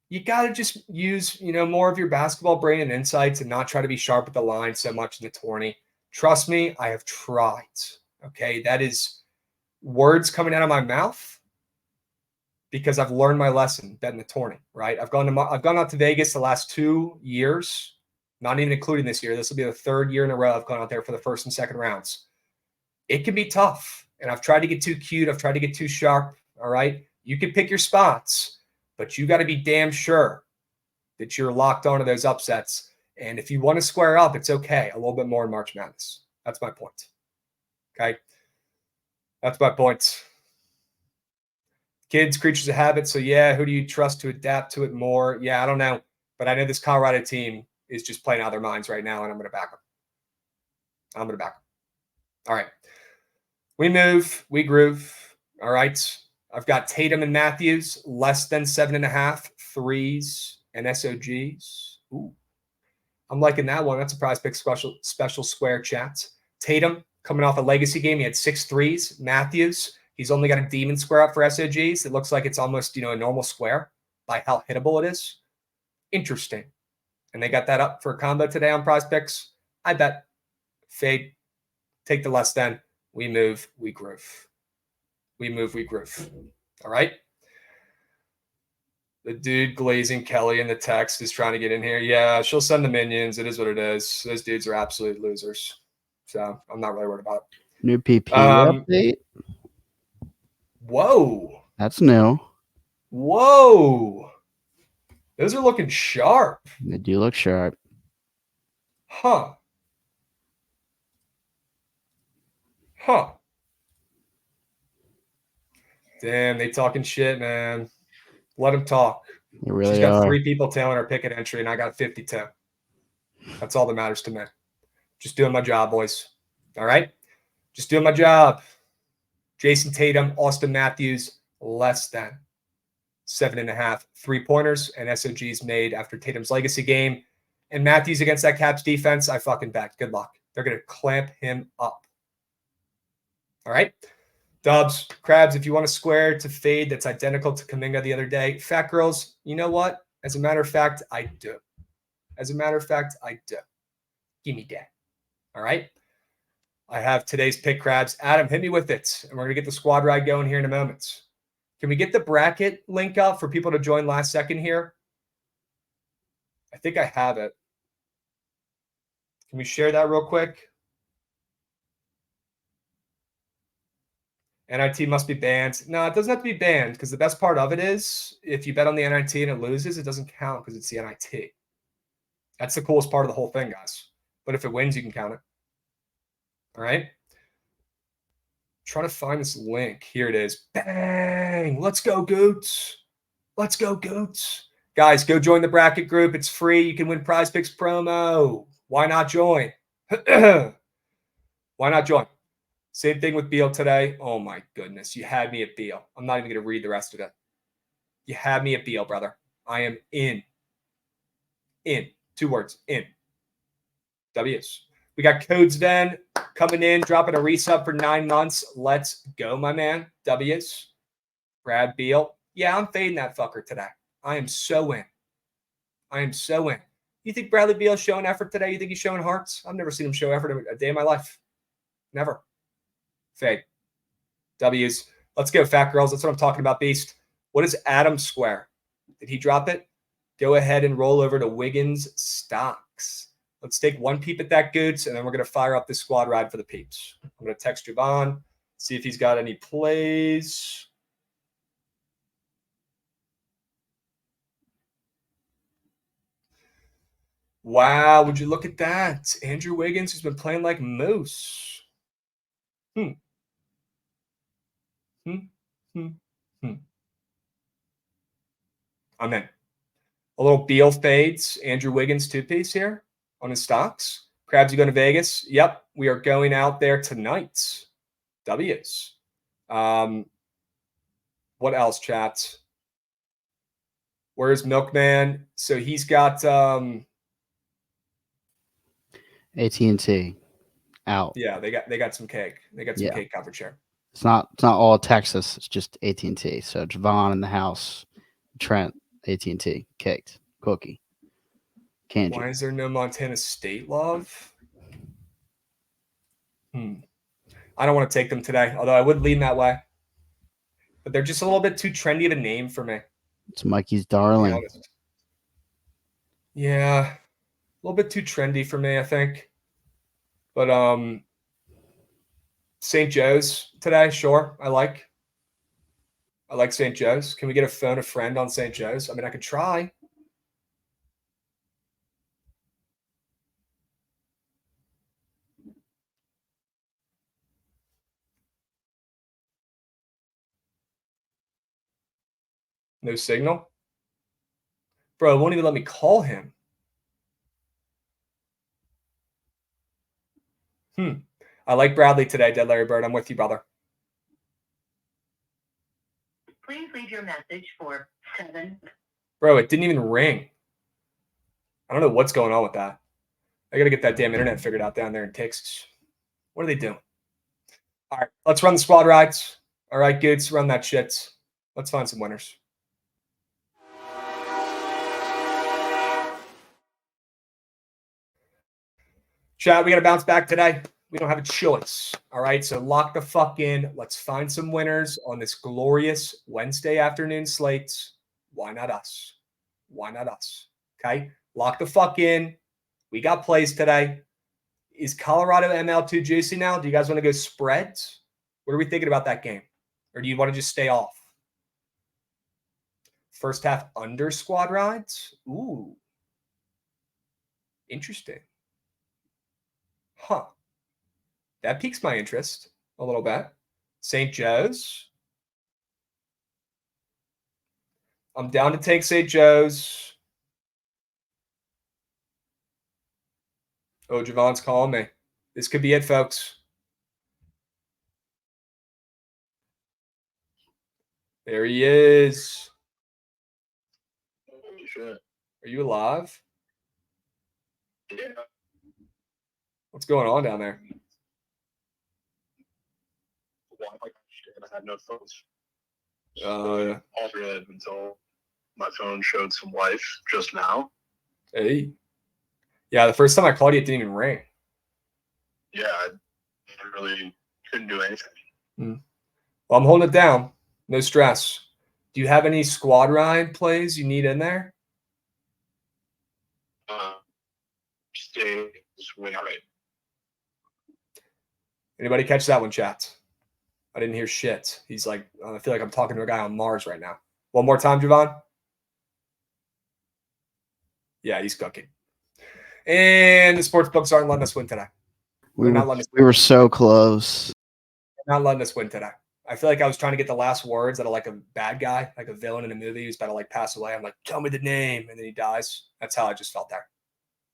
A: You got to just use, more of your basketball brain and insights and not try to be sharp at the line so much in the tourney. Trust me, I have tried. Okay, that is words coming out of my mouth because I've learned my lesson betting the tourney, right? I've gone out to Vegas the last 2 years, not even including this year. This will be the third year in a row I've gone out there for the first and second rounds. It can be tough, and I've tried to get too cute. I've tried to get too sharp, all right? You can pick your spots, but you got to be damn sure that you're locked onto those upsets. And if you want to square up, it's okay. A little bit more in March Madness. That's my point. Okay? That's my point. Kids, creatures of habit. So, yeah, who do you trust to adapt to it more? Yeah, I don't know. But I know this Colorado team is just playing out of their minds right now, and I'm going to back them. All right. We move. We groove. All right. I've got Tatum and Matthews, less than 7.5 threes and SOGs. Ooh. I'm liking that one. That's a prize pick special square chat. Tatum coming off a legacy game. He had 6 threes. Matthews, he's only got a demon square up for SOGs. It looks like it's almost, a normal square by how hittable it is. Interesting. And they got that up for a combo today on prize picks. I bet. Fade. Take the less than. We move. We groove. All right. The dude glazing Chelly in the text is trying to get in here. Yeah, she'll send the minions. It is what it is. Those dudes are absolute losers. So I'm not really worried about it.
C: New PP update.
A: Whoa.
C: That's new.
A: Whoa. Those are looking sharp.
C: They do look sharp.
A: Huh. Damn, they talking shit, man. Let them talk.
C: They really
A: She's got
C: are.
A: 3 people tailing her picket entry, and I got 52. That's all that matters to me. Just doing my job, boys. All right? Just doing my job. Jason Tatum, Austin Matthews, less than 7.5 3-pointers and SOGs made after Tatum's legacy game. And Matthews against that Caps defense, I fucking bet. Good luck. They're going to clamp him up. All right? Dubs, Crabs, if you want a square to fade that's identical to Kuminga the other day, Fat Girls, you know what? As a matter of fact, I do. Give me that. All right? I have today's pick, Crabs. Adam, hit me with it, and we're going to get the squad ride going here in a moment. Can we get the bracket link up for people to join last second here? I think I have it. Can we share that real quick? NIT must be banned. No, it doesn't have to be banned because the best part of it is if you bet on the NIT and it loses, it doesn't count because it's the NIT. That's the coolest part of the whole thing, guys. But if it wins, you can count it. All right? Trying to find this link. Here it is. Bang! Let's go, Goots. Guys, go join the bracket group. It's free. You can win Prize Picks promo. Why not join? Same thing with Beal today. Oh, my goodness. You had me at Beal. I'm not even going to read the rest of it. You had me at Beal, brother. I am in. 2 words. In. W's. We got Codes Den coming in, dropping a resub for 9 months. Let's go, my man. W's. Brad Beal. Yeah, I'm fading that fucker today. I am so in. You think Bradley Beal's showing effort today? You think he's showing hearts? I've never seen him show effort a day in my life. Never. Fade. W's. Let's go, fat girls. That's what I'm talking about, Beast. What is Adam Square? Did he drop it? Go ahead and roll over to Wiggins stocks. Let's take one peep at that goods, and then we're going to fire up this squad ride for the peeps. I'm going to text Javon, see if he's got any plays. Wow, would you look at that? Andrew Wiggins has been playing like moose. I'm in. A little Beal fades. Andrew Wiggins two-piece here on his stocks. Krabs, you going to Vegas? Yep, we are going out there tonight. W's. What else, chat? Where's Milkman? So he's got
C: AT&T out.
A: Yeah, they got some cake. They got some cake coverage here.
C: It's not all Texas. It's just AT&T. So Javon in the house, Trent, AT&T, caked, cookie. Can't
A: Why is there no Montana State love? I don't want to take them today, although I would lean that way. But they're just a little bit too trendy of a name for me.
C: It's Mikey's darling.
A: Yeah, a little bit too trendy for me, I think. But St. Joe's today, sure. I like St. Joe's. Can we get a phone a friend on St. Joe's? I mean, I could try. No signal? Bro, it won't even let me call him. I like Bradley today, Dead Larry Bird. I'm with you, brother.
D: Please leave your message for 7.
A: Bro, it didn't even ring. I don't know what's going on with that. I got to get that damn internet figured out down there in Texas. What are they doing? All right, let's run the squad rides. All right, goods, run that shit. Let's find some winners. Chat, we got to bounce back today. We don't have a choice. All right, so lock the fuck in. Let's find some winners on this glorious Wednesday afternoon slate. Why not us? Why not us? Okay, lock the fuck in. We got plays today. Is Colorado ML too juicy now? Do you guys want to go spreads? What are we thinking about that game? Or do you want to just stay off? First half under squad rides? Ooh. Interesting. Huh. That piques my interest a little bit. St. Joe's. I'm down to take St. Joe's. Oh, Javon's calling me. This could be it, folks. There he is.
E: Holy shit.
A: Are you alive?
E: Yeah.
A: What's going on down there?
E: Wi-Fi shit. I had no phones.
A: Yeah.
E: Alternated until my phone showed some life just now.
A: Hey. Yeah, the first time I called you, it didn't even ring.
E: Yeah, I really couldn't do anything.
A: Well, I'm holding it down. No stress. Do you have any squad ride plays you need in there?
E: Stay swing right.
A: Anybody catch that one, chat? I didn't hear shit. He's like, I feel like I'm talking to a guy on Mars right now. One more time, Javon. Yeah, he's cooking. And the sports books aren't letting us win today.
C: We were so close.
A: They're not letting us win today. I feel like I was trying to get the last words out of like a bad guy, like a villain in a movie who's about to like pass away. I'm like, tell me the name. And then he dies. That's how I just felt there.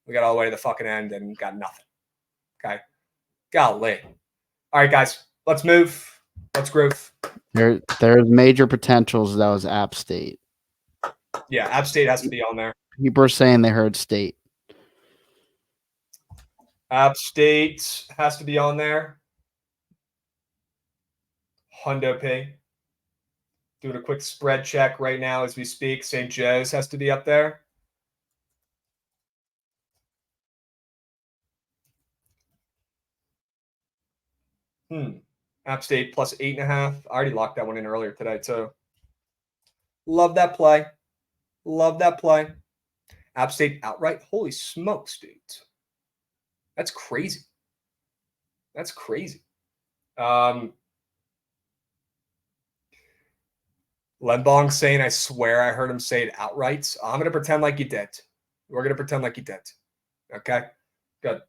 A: We got all the way to the fucking end and got nothing. Okay. Golly. All right, guys. Let's move. Let's groove.
C: There's major potentials. That was App State.
A: Yeah, App State has to be on there.
C: People are saying they heard State.
A: App State has to be on there. Hundo P. Doing a quick spread check right now as we speak. St. Joe's has to be up there. App State plus 8.5. I already locked that one in earlier today, too. Love that play. Love that play. App State outright. Holy smokes, dude. That's crazy. That's crazy. Lenbong saying, I swear I heard him say it outright. So I'm going to pretend like you did. We're going to pretend like you did. Okay? Good.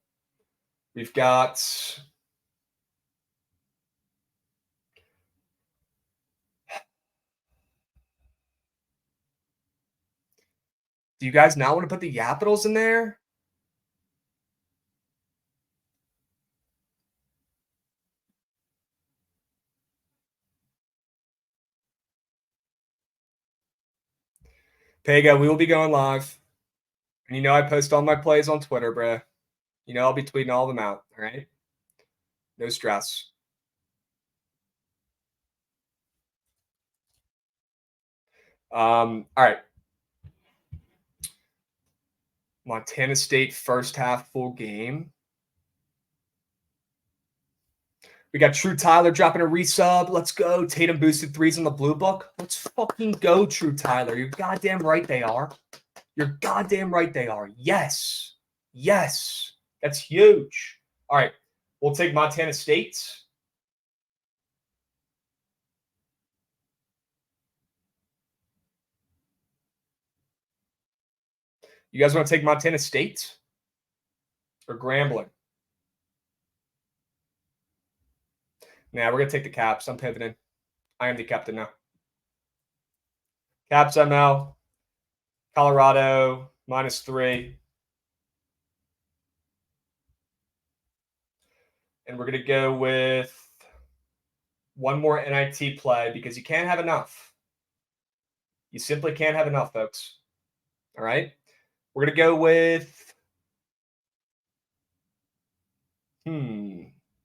A: We've got... Do you guys now want to put the Yapitals in there? Pega, we will be going live. And you know I post all my plays on Twitter, bruh. You know I'll be tweeting all of them out, all right? No stress. All right. Montana State first half full game. We got True Tyler dropping a resub. Let's go. Tatum boosted threes in the blue book. Let's fucking go, True Tyler. You're goddamn right they are. You're goddamn right they are. Yes. Yes. That's huge. All right. We'll take Montana State. You guys want to take Montana State or Grambling? Nah, we're going to take the Caps. I'm pivoting. I am the captain now. Caps ML. Colorado, -3. And we're going to go with one more NIT play because you can't have enough. You simply can't have enough, folks. All right? We're going to go with...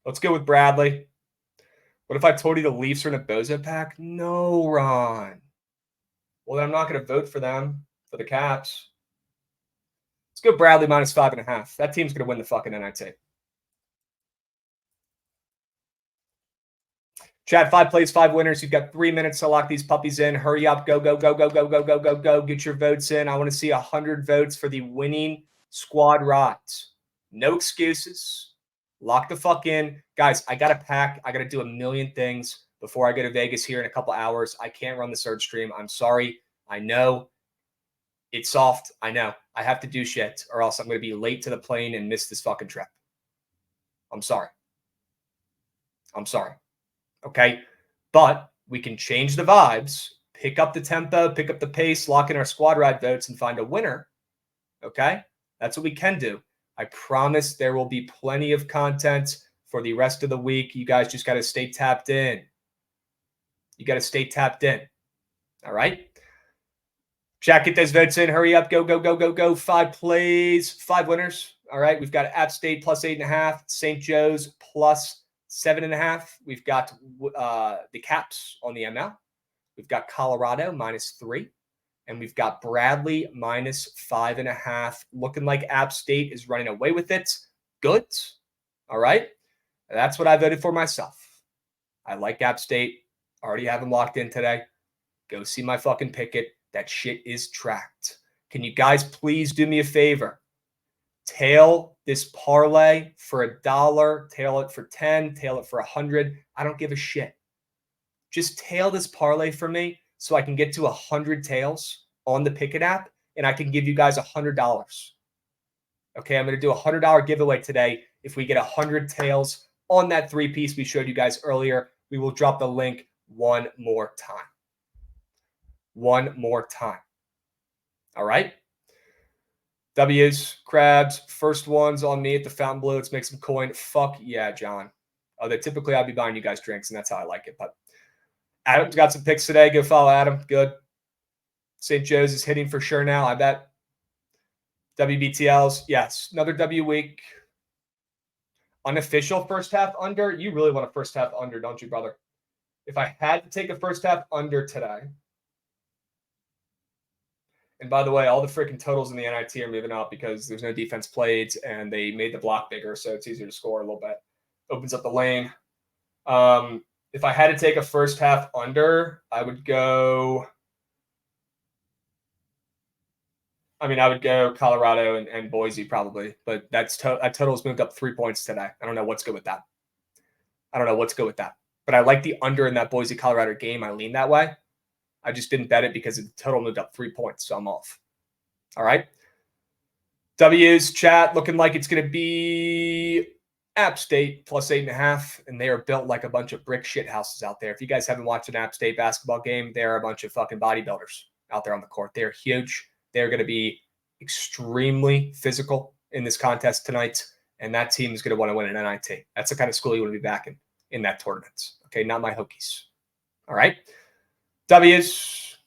A: Let's go with Bradley. What if I told you the Leafs are in a Bozo pack? No, Ron. Well, then I'm not going to vote for them, for the Caps. Let's go Bradley -5.5. That team's going to win the fucking NIT. Chad, 5 plays, 5 winners. You've got 3 minutes to lock these puppies in. Hurry up. Go, go, go, go, go, go, go, go, go. Get your votes in. I want to see 100 votes for the winning squad rods. No excuses. Lock the fuck in. Guys, I got to pack. I got to do a million things before I go to Vegas here in a couple hours. I can't run the third stream. I'm sorry. I know. It's soft. I know. I have to do shit or else I'm going to be late to the plane and miss this fucking trip. I'm sorry. I'm sorry. Okay? But we can change the vibes, pick up the tempo, pick up the pace, lock in our squad ride votes, and find a winner. Okay? That's what we can do. I promise there will be plenty of content for the rest of the week. You guys just got to stay tapped in. You got to stay tapped in. All right? Jack, get those votes in. Hurry up. Go, go, go, go, go. 5 plays, 5 winners. All right. We've got App State +8.5, St. Joe's +7.5. We've got the Caps on the ML. We've got Colorado -3. And we've got Bradley -5.5. Looking like App State is running away with it. Good. All right. That's what I voted for myself. I like App State. Already have them locked in today. Go see my fucking picket. That shit is tracked. Can you guys please do me a favor? Tail this parlay for $1. Tail it for 10. Tail it for 100. I don't give a shit. Just tail this parlay for me so I can get to 100 tails on the Picket app, and I can give you guys $100. Okay, I'm going to do a $100 giveaway today. If we get 100 tails on that 3-piece we showed you guys earlier, we will drop the link one more time. One more time. All right? W's, crabs, first ones on me at the Fountain Blue. Let's make some coin. Fuck yeah, John. Although typically I'll be buying you guys drinks, and that's how I like it. But Adam's got some picks today. Go follow Adam. Good. St. Joe's is hitting for sure now, I bet. WBTLs, yes. Another W week. Unofficial first half under. You really want a first half under, don't you, brother? If I had to take a first half under today, and by the way, all the freaking totals in the NIT are moving up because there's no defense played and they made the block bigger, so it's easier to score a little bit. Opens up the lane. If I had to take a first half under, I would go Colorado and Boise probably, but that total's moved up 3 points today. I don't know what's good with that. But I like the under in that Boise Colorado game. I lean that way. I just didn't bet it because the total moved up 3 points, so I'm off. All right. W's chat looking like it's going to be App State plus 8.5, and they are built like a bunch of brick shit houses out there. If you guys haven't watched an App State basketball game, they're a bunch of fucking bodybuilders out there on the court. They're huge. They're going to be extremely physical in this contest tonight, and that team is going to want to win an NIT. That's the kind of school you want to be backing in that tournament. Okay, not my Hokies. All right. W's,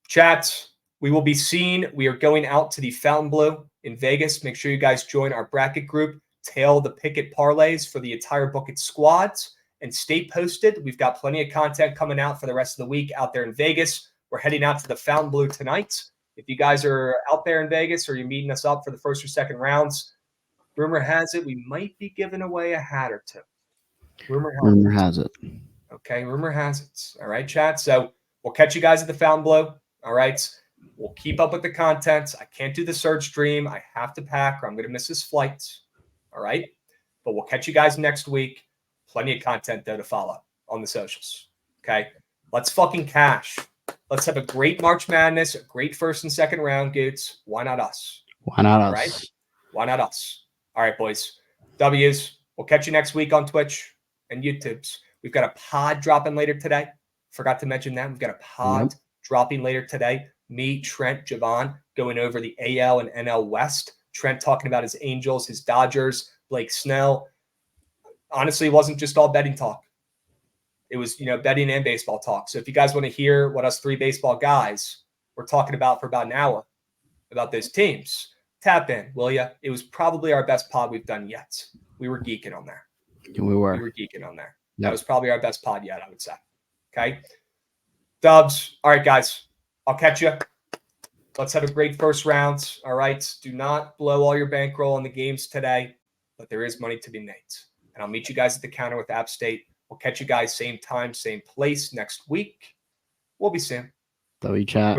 A: chat, we will be seen. We are going out to the Fontainebleau in Vegas. Make sure you guys join our bracket group, tail the Pickett parlays for the entire Bookit squads, and stay posted. We've got plenty of content coming out for the rest of the week out there in Vegas. We're heading out to the Fontainebleau tonight. If you guys are out there in Vegas or you're meeting us up for the first or second rounds, rumor has it we might be giving away a hat or two.
C: Rumor has it.
A: Okay, rumor has it. All right, chat. So we'll catch you guys at the Fontainebleau. All right. We'll keep up with the content. I can't do the search stream. I have to pack or I'm going to miss this flight. All right. But we'll catch you guys next week. Plenty of content, though, to follow on the socials. Okay. Let's fucking cash. Let's have a great March Madness, a great first and second round, Goots. Why not us?
C: Why not
A: All
C: us?
A: right. Why not us? All right, boys. W's. We'll catch you next week on Twitch and YouTubes. We've got a pod dropping later today. Forgot to mention that. We've got a pod dropping later today. Me, Trent, Javon going over the AL and NL West. Trent talking about his Angels, his Dodgers, Blake Snell. Honestly, it wasn't just all betting talk. It was, betting and baseball talk. So if you guys want to hear what us three baseball guys were talking about for about an hour about those teams, tap in, will you? It was probably our best pod we've done yet. We were geeking on there.
C: We were
A: geeking on there.
C: Yep.
A: That was probably our best pod yet, I would say. Okay. Dubs. All right, guys. I'll catch you. Let's have a great first round. All right. Do not blow all your bankroll on the games today, but there is money to be made. And I'll meet you guys at the counter with App State. We'll catch you guys same time, same place next week. We'll be soon.
C: W chat.